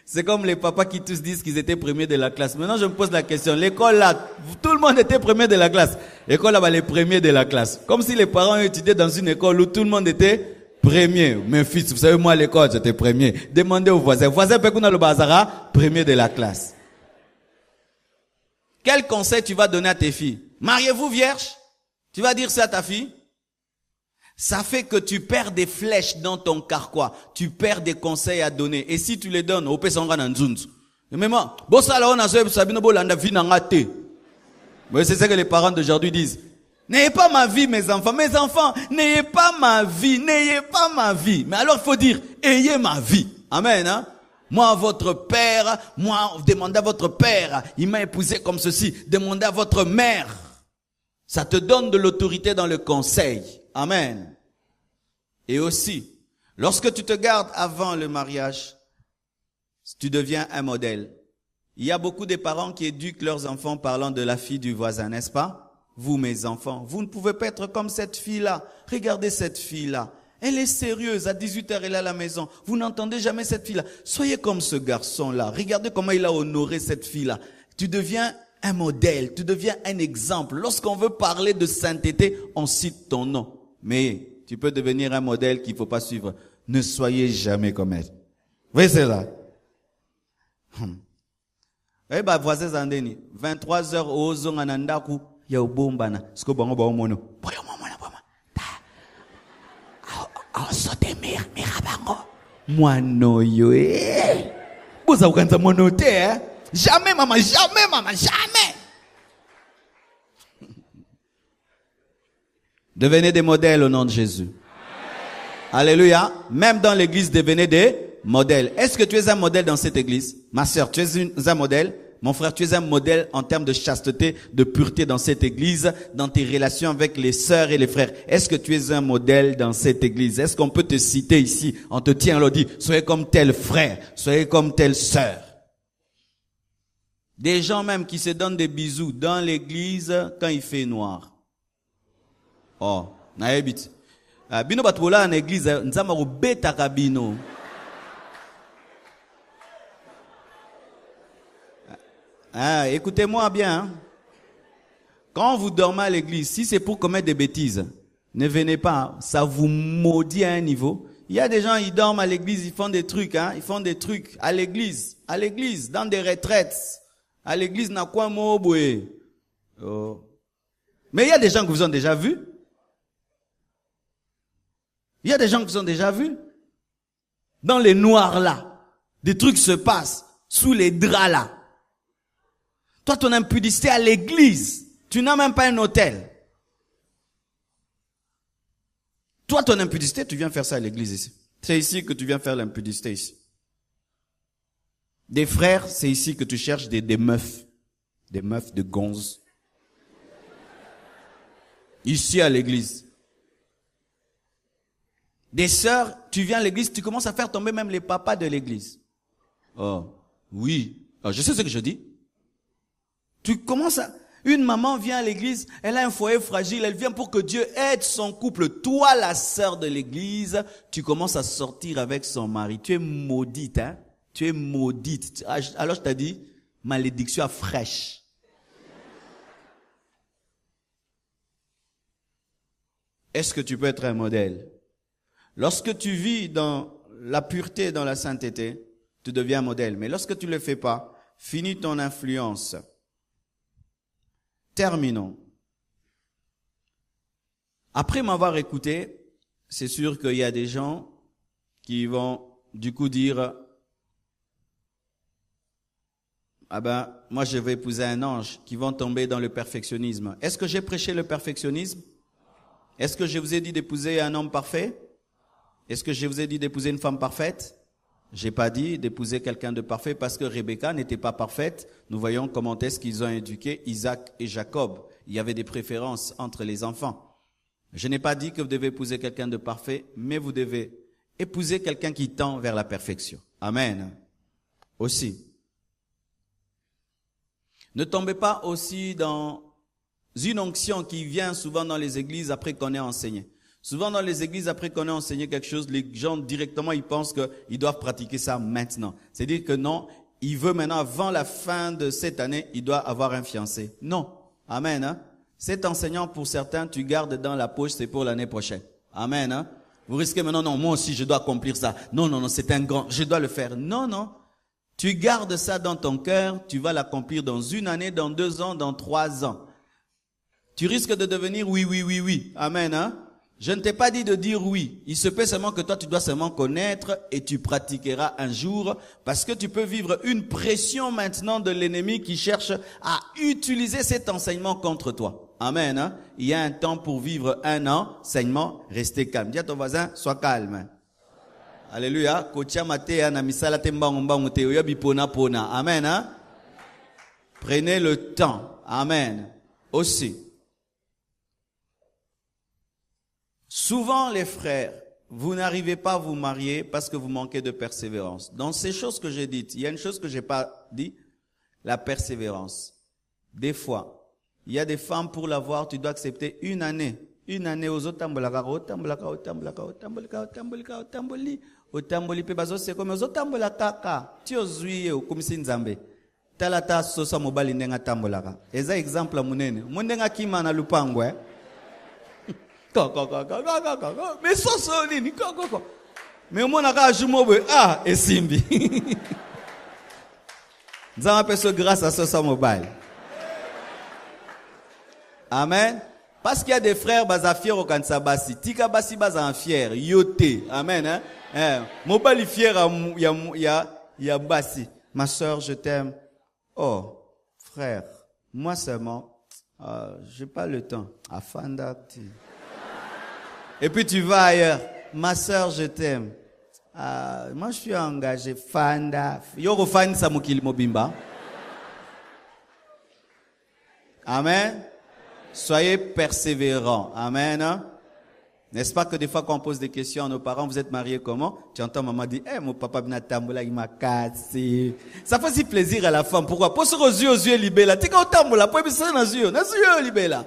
C'est comme les papas qui tous disent qu'ils étaient premiers de la classe. Maintenant, je me pose la question. L'école là, tout le monde était premier de la classe. L'école là, les premiers de la classe. Comme si les parents étudiaient dans une école où tout le monde était premier. Mes fils, vous savez, moi à l'école, j'étais premier. Demandez aux voisins. Voisin, Pekuna le Bazara, premier de la classe. Quel conseil tu vas donner à tes filles? Mariez-vous vierge? Tu vas dire ça à ta fille? Ça fait que tu perds des flèches dans ton carquois. Tu perds des conseils à donner. Et si tu les donnes, au pesanga nanzunzu. Mais moi, bossa la on a sabino bolanda vinangate. Mais c'est ça que les parents d'aujourd'hui disent. N'ayez pas ma vie, mes enfants. Mes enfants, n'ayez pas ma vie. N'ayez pas ma vie. Mais alors, il faut dire, ayez ma vie. Amen, hein? Moi, votre père, demandez à votre père. Il m'a épousé comme ceci. Demandez à votre mère. Ça te donne de l'autorité dans le conseil. Amen. Et aussi, lorsque tu te gardes avant le mariage, tu deviens un modèle. Il y a beaucoup de parents qui éduquent leurs enfants parlant de la fille du voisin, n'est-ce pas? Vous, mes enfants, vous ne pouvez pas être comme cette fille-là. Regardez cette fille-là. Elle est sérieuse. À 18h, elle est à la maison. Vous n'entendez jamais cette fille-là. Soyez comme ce garçon-là. Regardez comment il a honoré cette fille-là. Tu deviens un modèle. Tu deviens un exemple. Lorsqu'on veut parler de sainteté, on cite ton nom. Mais tu peux devenir un modèle qu'il ne faut pas suivre. Ne soyez jamais comme elle. Vous voyez cela? Eh ben, voisin Zandeni, 23h au Zonganandaku, il y a au Bombana. Ce que bon, bon, mono. Moi, no, yo, vous avez quand mon hein? Jamais, maman, jamais, maman, jamais. Devenez des modèles au nom de Jésus. Alléluia. Même dans l'église, devenez des modèles. Est-ce que tu es un modèle dans cette église? Ma sœur, tu es un modèle? Mon frère, tu es un modèle en termes de chasteté, de pureté dans cette église, dans tes relations avec les sœurs et les frères. Est-ce que tu es un modèle dans cette église? Est-ce qu'on peut te citer ici? On te tient, on le dit, soyez comme tel frère, soyez comme telle sœur. Des gens même qui se donnent des bisous dans l'église quand il fait noir. Oh, naebit. Bino batwola en église, nzama ko betaka bino. Écoutez-moi bien. Hein. Quand vous dormez à l'église, si c'est pour commettre des bêtises, ne venez pas. Ça vous maudit à un niveau. Il y a des gens, ils dorment à l'église, ils font des trucs, hein. Ils font des trucs à l'église, dans des retraites. À l'église, n'a quoi moboué. Oh. Mais il y a des gens que vous avez déjà vus. Il y a des gens qui sont déjà vus. Dans les noirs là, des trucs se passent sous les draps là. Toi, ton impudicité à l'église, tu n'as même pas un hôtel. Toi, ton impudicité, tu viens faire ça à l'église ici. C'est ici que tu viens faire l'impudicité ici. Des frères, c'est ici que tu cherches des meufs. Des meufs de gonzes. Ici à l'église. Des sœurs, tu viens à l'église, tu commences à faire tomber même les papas de l'église. Oh. Oui. Alors, je sais ce que je dis. Tu commences à... Une maman vient à l'église, elle a un foyer fragile, elle vient pour que Dieu aide son couple. Toi, la sœur de l'église, tu commences à sortir avec son mari. Tu es maudite, hein? Tu es maudite. Alors je t'ai dit, malédiction fraîche. Est-ce que tu peux être un modèle? Lorsque tu vis dans la pureté, dans la sainteté, tu deviens un modèle. Mais lorsque tu ne le fais pas, finis ton influence. Terminons. Après m'avoir écouté, c'est sûr qu'il y a des gens qui vont du coup dire « Ah ben, moi je vais épouser un ange », qui vont tomber dans le perfectionnisme. Est-ce que j'ai prêché le perfectionnisme? Est-ce que je vous ai dit d'épouser un homme parfait? Est-ce que je vous ai dit d'épouser une femme parfaite? J'ai pas dit d'épouser quelqu'un de parfait parce que Rebecca n'était pas parfaite. Nous voyons comment est-ce qu'ils ont éduqué Isaac et Jacob. Il y avait des préférences entre les enfants. Je n'ai pas dit que vous devez épouser quelqu'un de parfait, mais vous devez épouser quelqu'un qui tend vers la perfection. Amen. Aussi. Ne tombez pas aussi dans une onction qui vient souvent dans les églises après qu'on ait enseigné. Souvent dans les églises, après qu'on ait enseigné quelque chose, les gens directement, ils pensent qu'ils doivent pratiquer ça maintenant. C'est-à-dire que non, il veut maintenant, avant la fin de cette année, il doit avoir un fiancé. Non. Amen. Hein? Cet enseignant, pour certains, tu gardes dans la poche, c'est pour l'année prochaine. Amen. Hein? Vous risquez maintenant, non, moi aussi, je dois accomplir ça. Non, non, non, c'est un grand, je dois le faire. Non, non. Tu gardes ça dans ton cœur, tu vas l'accomplir dans 1 année, dans 2 ans, dans 3 ans. Tu risques de devenir oui, oui, oui, oui. Amen. Hein? Je ne t'ai pas dit de dire oui. Il se peut seulement que toi, tu dois seulement connaître et tu pratiqueras un jour parce que tu peux vivre une pression maintenant de l'ennemi qui cherche à utiliser cet enseignement contre toi. Amen. Hein? Il y a un temps pour vivre un enseignement. Restez calme. Dis à ton voisin, sois calme. Alléluia. Amen. Hein? Prenez le temps. Amen. Aussi. Souvent, les frères, vous n'arrivez pas à vous marier parce que vous manquez de persévérance. Dans ces choses que j'ai dites, il y a une chose que j'ai pas dit, la persévérance. Des fois, il y a des femmes, pour l'avoir, tu dois accepter 1 année. 1 année aux otambolaka, otamboli pe bazo se comme aux otambolaka, tiozui au komisi nzambe. Talata sosa mobali ndenga tambolaka. Eza exemple munene. Mundenga kima na lupango eh. Mais soso nini koko. Mais mona ka jumobe ah esimbi. Nzamba peso grâce à sosa mobile. Amen. Parce qu'il y a des frères bazafier au kansa basi, tika basi bazan fier, yoté. Amen hein. Mobile fier ya basi. Ma sœur, je t'aime. Oh, frère, moi seulement j'ai pas le temps. Afanda. Et puis tu vas ailleurs. Ma sœur, je t'aime. Moi je suis engagé. Fanda. Yoro fan samukili mobimba. Amen. Soyez persévérants. Amen. N'est-ce pas que des fois quand on pose des questions à nos parents, vous êtes mariés comment? Tu entends maman dire, mon papa bina tambola, il m'a cassé. Ça fait si plaisir à la femme. Pourquoi? Pour se aux yeux libés là. Tu quand tambola, pour se dans yeux libés là.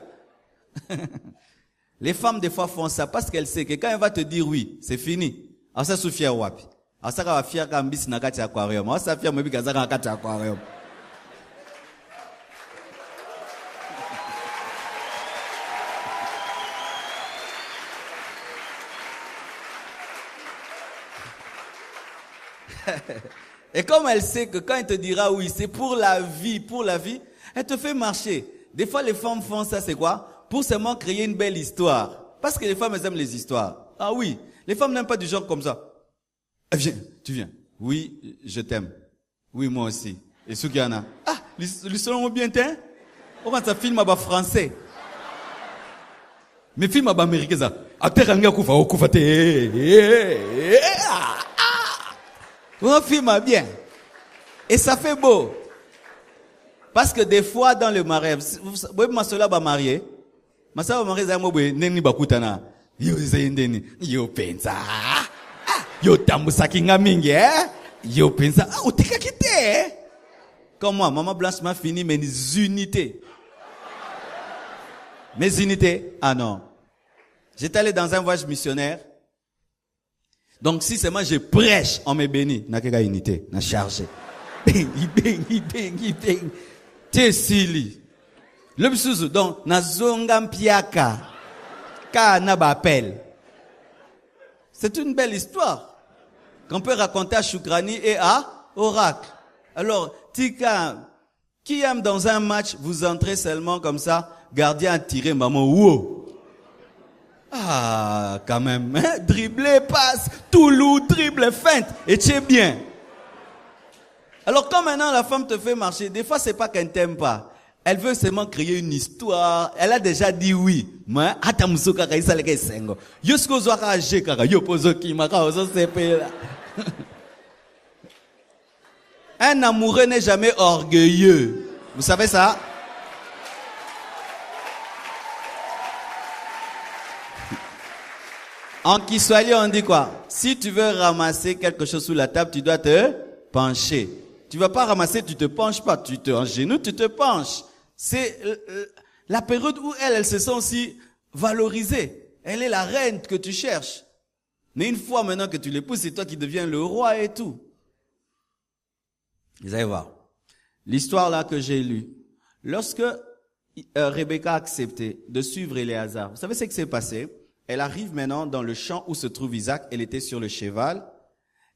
Les femmes des fois font ça parce qu'elles savent que quand elle va te dire oui, c'est fini. Alors ça souffre wapi. Alors ça va fier quand bis na kati aquarium. Alors ça fier mobi kaza na kati aquarium. Et comme elle sait que quand elle te dira oui, c'est pour la vie, elle te fait marcher. Des fois, les femmes font ça, c'est quoi? Pour seulement créer une belle histoire. Parce que les femmes, elles aiment les histoires. Ah oui, les femmes n'aiment pas du genre comme ça. Viens, tu viens. Oui, je t'aime. Oui, moi aussi. Et ceux qui en a. Ah, les salons bien teint. On va ça film à français. Mais film à américain ça. Acteur anga kufa okufa te. On filme bien. Et ça fait beau. Parce que des fois, dans le mariage, vous voyez, ma soeur va marier. Ma soeur va marier, ça m'a dit, neni bakutana. Yo, zayendeni. Yo, pensa. Yo, tambusa kinga mingi, Yo, pensa. Utika kite. Comme moi, Maman Blanche m'a fini mes unités. Mes unités? Ah non. J'étais allé dans un voyage missionnaire. Donc si c'est moi je prêche, on me bénit. N'a qu'à unité, n'a chargé. Bing. Tessili. Le bisuzu, donc, na zongam piaka. Ka na bapel. C'est une belle histoire qu'on peut raconter à Choukrani et à Oracle. Alors, Tika, qui aime dans un match, vous entrez seulement comme ça, gardien a tiré, maman, wow. Ah, quand même, hein? Dribbler, passe, Toulou, dribble, feinte, et tu es bien. Alors, quand maintenant la femme te fait marcher, des fois, c'est pas qu'elle t'aime pas. Elle veut seulement créer une histoire. Elle a déjà dit oui. Mais, un amoureux n'est jamais orgueilleux. Vous savez ça? En Kiswahili, on dit quoi? Si tu veux ramasser quelque chose sous la table, tu dois te pencher. Tu vas pas ramasser, tu te penches pas. Tu te en genou, tu te penches. C'est la période où elle se sent aussi valorisée. Elle est la reine que tu cherches. Mais une fois maintenant que tu l'épouses, c'est toi qui deviens le roi et tout. Vous allez voir. L'histoire là que j'ai lue. Lorsque Rebecca a accepté de suivre Éléazar, vous savez ce qui s'est passé? Elle arrive maintenant dans le champ où se trouve Isaac. Elle était sur le cheval.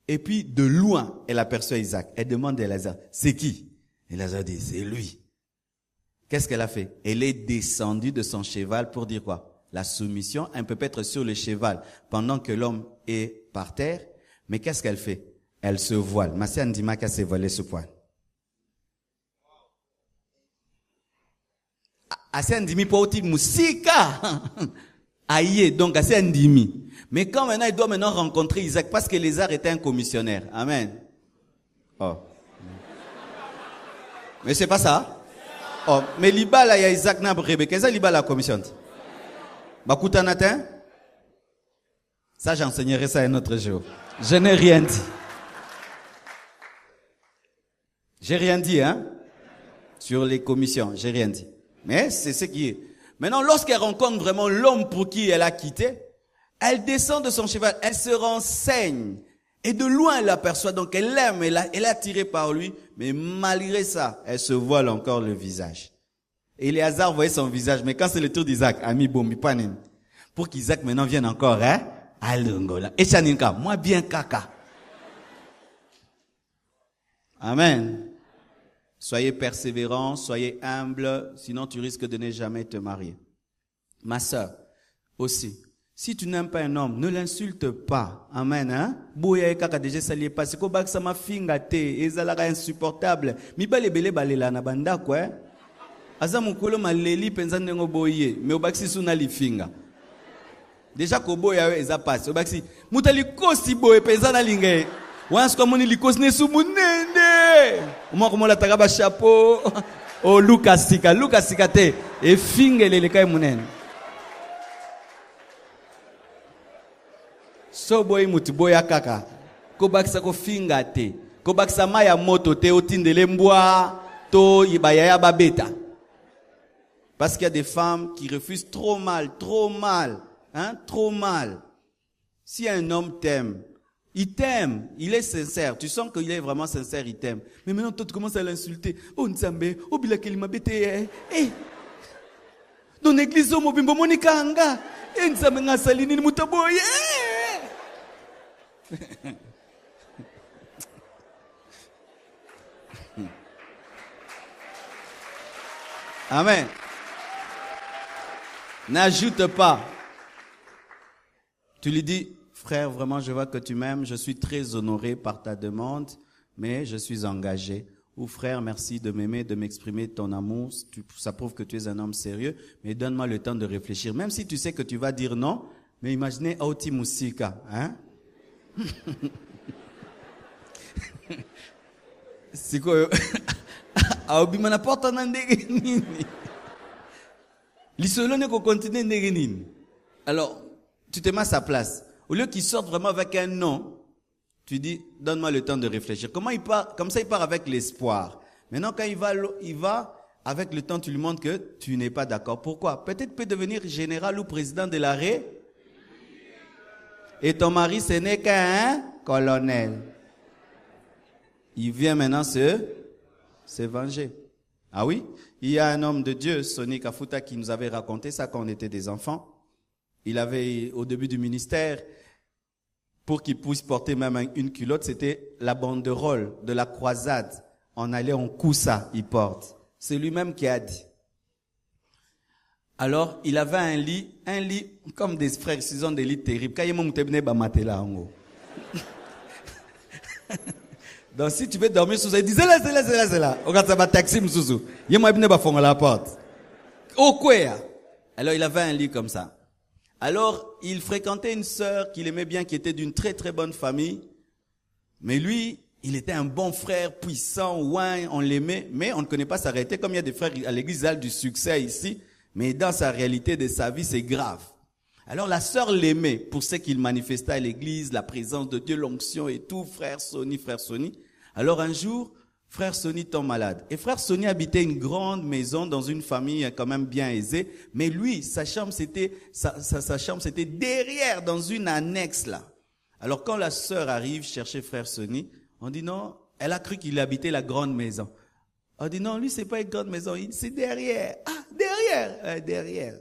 Et puis, de loin, elle aperçoit Isaac. Elle demande à Éléazar, c'est qui? Éléazar dit, c'est lui. Qu'est-ce qu'elle a fait? Elle est descendue de son cheval pour dire quoi? La soumission, elle peut être sur le cheval pendant que l'homme est par terre. Mais qu'est-ce qu'elle fait? Elle se voile. Massia Ndima qui s'est voilé ce poil. Assez Ndimi pour outil musika. Aïe, donc assez Ndimi. Mais quand maintenant, il doit maintenant rencontrer Isaac parce que Lézard était un commissionnaire. Amen. Oh. Mais c'est pas ça. Oh, mais l'Ibala, il y a Isaac n'a Rebecca. C'est l'Ibala la commission. Bakuta Natin. Ça, j'enseignerai ça un autre jour. Je n'ai rien dit. J'ai rien dit, hein. Sur les commissions, j'ai rien dit. Mais c'est ce qui est. Maintenant, lorsqu'elle rencontre vraiment l'homme pour qui elle a quitté, elle descend de son cheval, elle se renseigne. Et de loin, elle l'aperçoit. Donc, elle l'aime, elle est attirée par lui. Mais malgré ça, elle se voile encore le visage. Et Éléazar voyait son visage. Mais quand c'est le tour d'Isaac, ami bombi panin. Pour qu'Isaac maintenant vienne encore, hein, à l'Angola. Et Chaninka, moi bien caca. Amen. Soyez persévérants, soyez humbles, sinon tu risques de ne jamais te marier. Ma sœur, aussi. Si tu n'aimes pas un homme, ne l'insulte pas. Amen, hein? Boya kaka déjà salié pas. C'est que ça m'a finga te. Ezalaka insupportable. Mi bale bele bale la na banda quoi. Aza mukolo maleli penza ndengo boye. Me obaksi suna li finga. Déjà ko boya eza passe. Obaksi mutali kosi boye penza na linga. Once comme ni likos ne sumunende. Moi comme la tagaba chapeau. Oh Lucas sika te. E finga le kai munene. So boy mutu boya kaka. Ko bakisa ko finga te. Ko bakisa maya moto te otindele mbwa to ibaya ya babeta. Parce qu'il y a des femmes qui refusent trop mal, hein, trop mal. Si un homme t'aime, il t'aime, il est sincère. Tu sens qu'il est vraiment sincère, il t'aime. Mais maintenant, toi, tu commences à l'insulter. Oh, Nzambe, oh, bila kelima bete, eh. Dans l'église, oh, mobimbo monika anga. Eh, Nzambe nga salini ni mutaboye, Amen. N'ajoute pas. Tu lui dis, frère, vraiment, je vois que tu m'aimes. Je suis très honoré par ta demande, mais je suis engagé. Ou frère, merci de m'aimer, de m'exprimer ton amour. Ça prouve que tu es un homme sérieux, mais donne-moi le temps de réfléchir. Même si tu sais que tu vas dire non, mais imaginez Auti Musika, hein? C'est quoi? Aobimana porta nandege nini. L'isolo ne ko continue ndege nini. Alors, tu te mets à sa place. Au lieu qu'il sorte vraiment avec un non, tu dis, donne-moi le temps de réfléchir. Comment il part? Comme ça, il part avec l'espoir. Maintenant, quand il va, avec le temps, tu lui montres que tu n'es pas d'accord. Pourquoi? Peut-être peut devenir général ou président de l'arrêt. Et ton mari, ce n'est qu'un colonel. Il vient maintenant se venger. Ah oui? Il y a un homme de Dieu, Sonny Kafuta, qui nous avait raconté ça quand on était des enfants. Il avait, au début du ministère, pour qu'il puisse porter même une culotte, c'était la banderole de la croisade. On allait, on coussa, il porte. C'est lui-même qui a dit. Alors, il avait un lit comme des frères, ils ont des lits terribles. Quand il y a donc, si tu veux dormir sous ça, il dit, c'est là. Regarde, ça va taxi, msoussou. Il m'a bien bafong à la porte. Au quoi? Alors, il avait un lit comme ça. Alors, il fréquentait une sœur qu'il aimait bien, qui était d'une très très bonne famille. Mais lui, il était un bon frère, puissant, ouin, on l'aimait, mais on ne connaît pas sa réalité. Comme il y a des frères à l'église, ils ont du succès ici, mais dans sa réalité de sa vie, c'est grave. Alors la sœur l'aimait pour ce qu'il manifestait à l'église, la présence de Dieu, l'onction et tout, frère Sonny. Alors un jour, frère Sonny tombe malade. Et frère Sonny habitait une grande maison dans une famille quand même bien aisée, mais lui, sa chambre c'était derrière, dans une annexe là. Alors quand la sœur arrive chercher frère Sonny, on dit non, elle a cru qu'il habitait la grande maison. On dit non, lui c'est pas une grande maison, c'est derrière. Ah, derrière.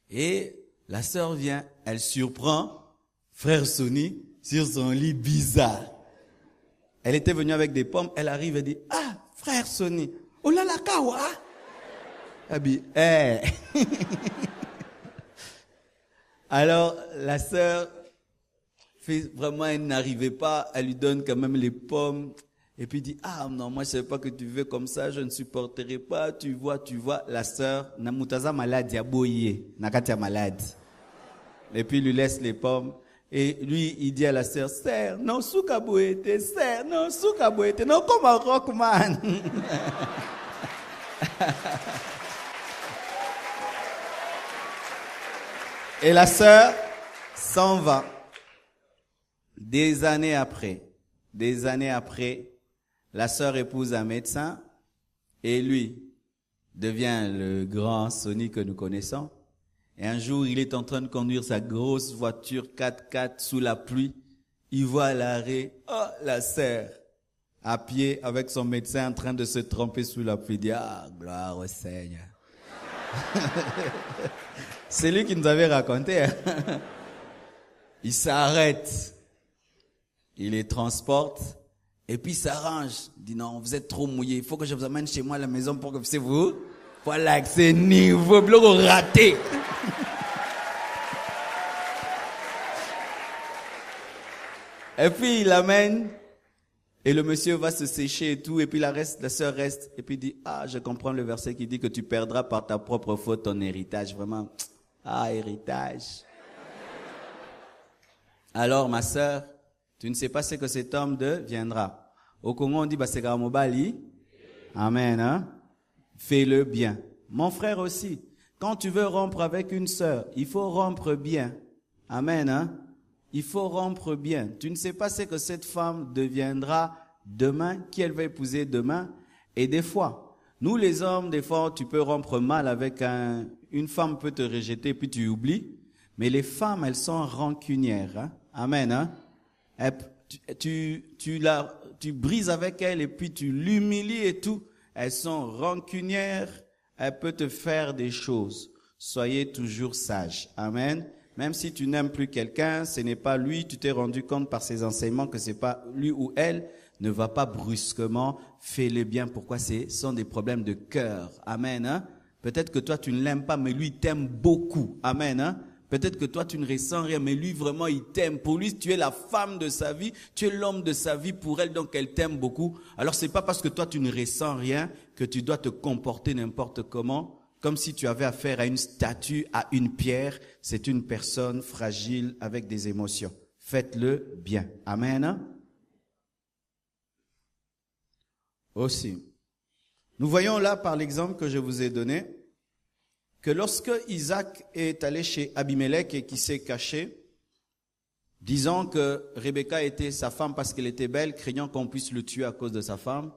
Et la sœur vient, elle surprend frère Sonny sur son lit bizarre. Elle était venue avec des pommes, elle arrive et dit, ah, frère Sonny, oh là là, kawa. Elle dit, Alors, la sœur, vraiment, elle n'arrivait pas, elle lui donne quand même les pommes, et puis dit, ah non, moi je ne sais pas que tu veux comme ça, je ne supporterai pas, tu vois, la sœur, namutaza malade, yaboye, nakatia malade. Et puis il lui laisse les pommes. Et lui, il dit à la sœur, sœur, non, soukaboete, non, comme un rockman. Et la sœur s'en va. Des années après, la sœur épouse un médecin et lui devient le grand Sonny que nous connaissons. Et un jour, il est en train de conduire sa grosse voiture 4x4 sous la pluie. Il voit à l'arrêt, la sœur, à pied avec son médecin en train de se tremper sous la pluie. Il dit, ah, gloire au Seigneur. C'est lui qui nous avait raconté. Hein? Il s'arrête. Il les transporte. Et puis il s'arrange. Il dit, non, vous êtes trop mouillés. Il faut que je vous amène chez moi à la maison pour que c'est vous. Voilà, c'est niveau bloc raté. Et puis il l'amène et le monsieur va se sécher et tout et puis la sœur reste et puis il dit, ah, je comprends le verset qui dit que tu perdras par ta propre faute ton héritage. Vraiment, héritage. Alors ma sœur, tu ne sais pas ce que cet homme deviendra. Au Congo on dit c'est Gamobali. Amen, hein? Fais-le bien. Mon frère aussi, quand tu veux rompre avec une sœur, il faut rompre bien. Amen, hein? Il faut rompre bien. Tu ne sais pas ce que cette femme deviendra demain, qui elle va épouser demain. Et des fois, nous les hommes, des fois, tu peux rompre mal avec une femme peut te rejeter puis tu oublies. Mais les femmes, elles sont rancunières, hein? Amen, hein? Tu brises avec elle et puis tu l'humilies et tout. Elles sont rancunières, elles peuvent te faire des choses. Soyez toujours sages. Amen. Même si tu n'aimes plus quelqu'un, ce n'est pas lui, tu t'es rendu compte par ses enseignements que c'est pas lui ou elle, ne va pas brusquement, fais-le bien. Pourquoi? Ce sont des problèmes de cœur. Amen. Hein? Peut-être que toi tu ne l'aimes pas, mais lui t'aime beaucoup. Amen. Hein? Peut-être que toi tu ne ressens rien, mais lui vraiment il t'aime. Pour lui tu es la femme de sa vie, tu es l'homme de sa vie pour elle, donc elle t'aime beaucoup. Alors c'est pas parce que toi tu ne ressens rien que tu dois te comporter n'importe comment, comme si tu avais affaire à une statue, à une pierre. C'est une personne fragile avec des émotions. Faites-le bien. Amen. Aussi, nous voyons là par l'exemple que je vous ai donné, que lorsque Isaac est allé chez Abimelech et qu'il s'est caché, disant que Rebecca était sa femme parce qu'elle était belle, craignant qu'on puisse le tuer à cause de sa femme,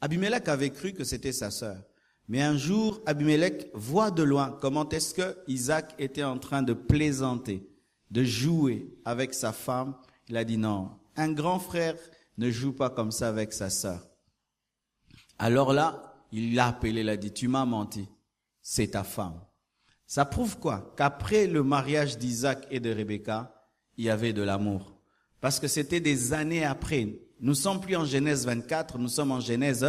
Abimelech avait cru que c'était sa sœur. Mais un jour, Abimelech voit de loin comment est-ce que Isaac était en train de plaisanter, de jouer avec sa femme. Il a dit non, un grand frère ne joue pas comme ça avec sa sœur. Alors là, il l'a appelé, il a dit, tu m'as menti, c'est ta femme. Ça prouve quoi? Qu'après le mariage d'Isaac et de Rebecca, il y avait de l'amour. Parce que c'était des années après. Nous ne sommes plus en Genèse 24, nous sommes en Genèse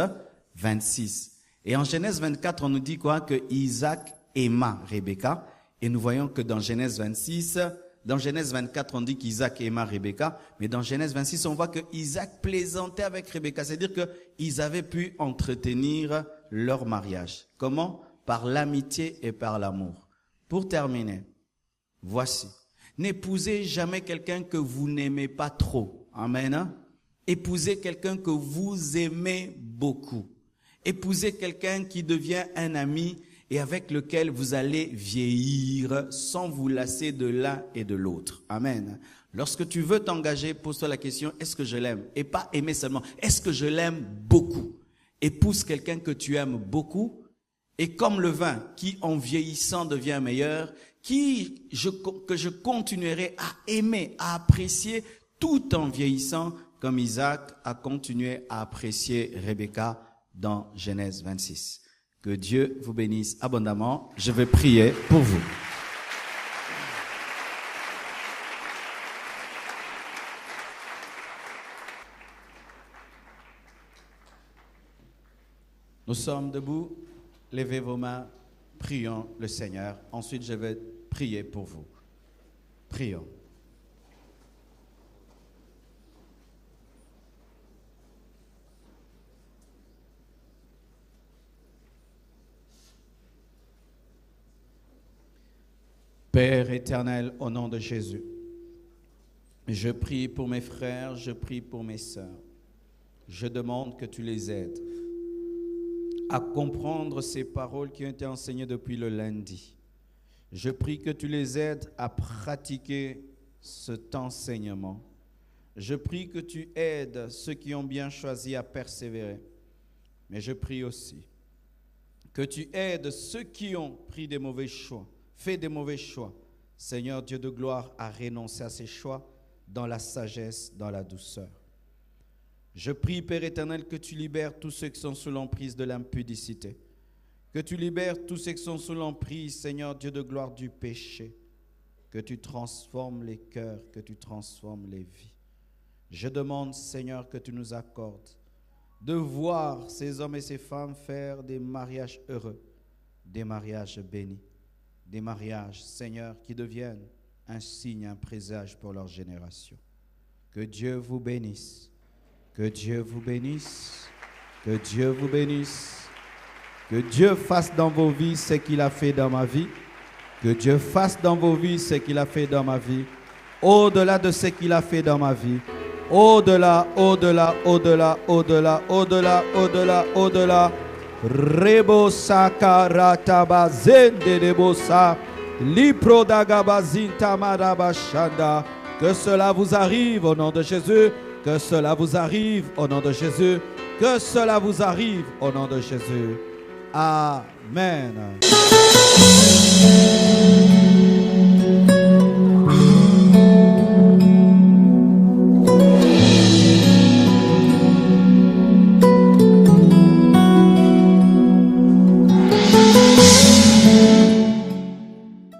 26. Et en Genèse 24, on nous dit quoi? Que Isaac aima Rebecca. Et nous voyons que dans Genèse 26, dans Genèse 24, on dit qu'Isaac aima Rebecca. Mais dans Genèse 26, on voit que Isaac plaisantait avec Rebecca. C'est-à-dire qu'ils avaient pu entretenir leur mariage. Comment? Par l'amitié et par l'amour. Pour terminer, voici. N'épousez jamais quelqu'un que vous n'aimez pas trop. Amen. Épousez quelqu'un que vous aimez beaucoup. Épousez quelqu'un qui devient un ami et avec lequel vous allez vieillir sans vous lasser de l'un et de l'autre. Amen. Lorsque tu veux t'engager, pose-toi la question, est-ce que je l'aime? Et pas aimer seulement, est-ce que je l'aime beaucoup? Épouse quelqu'un que tu aimes beaucoup et comme le vin qui en vieillissant devient meilleur, que je continuerai à aimer, à apprécier tout en vieillissant comme Isaac a continué à apprécier Rebecca dans Genèse 26. Que Dieu vous bénisse abondamment. Je vais prier pour vous. Nous sommes debout. Levez vos mains. Prions le Seigneur. Ensuite, je vais prier pour vous. Prions. Père éternel, au nom de Jésus, je prie pour mes frères, je prie pour mes sœurs. Je demande que tu les aides à comprendre ces paroles qui ont été enseignées depuis le lundi. Je prie que tu les aides à pratiquer cet enseignement. Je prie que tu aides ceux qui ont bien choisi à persévérer. Mais je prie aussi que tu aides ceux qui ont pris des mauvais choix, fait des mauvais choix, Seigneur Dieu de gloire, à renoncer à ces choix dans la sagesse, dans la douceur. Je prie, Père éternel, que tu libères tous ceux qui sont sous l'emprise de l'impudicité, que tu libères tous ceux qui sont sous l'emprise, Seigneur Dieu de gloire, du péché, que tu transformes les cœurs, que tu transformes les vies. Je demande, Seigneur, que tu nous accordes de voir ces hommes et ces femmes faire des mariages heureux, des mariages bénis. Des mariages, Seigneur, qui deviennent un signe, un présage pour leur génération. Que Dieu vous bénisse. Que Dieu vous bénisse. Que Dieu vous bénisse. Que Dieu fasse dans vos vies ce qu'il a fait dans ma vie. Que Dieu fasse dans vos vies ce qu'il a fait dans ma vie. Au-delà de ce qu'il a fait dans ma vie. Au-delà, au-delà, au-delà, au-delà, au-delà, au-delà, au-delà. Rebo sakarata zende debosa lipro dagabazinta marabashanda. Que cela vous arrive au nom de Jésus. Que cela vous arrive au nom de Jésus. Que cela vous arrive au nom de Jésus. Amen.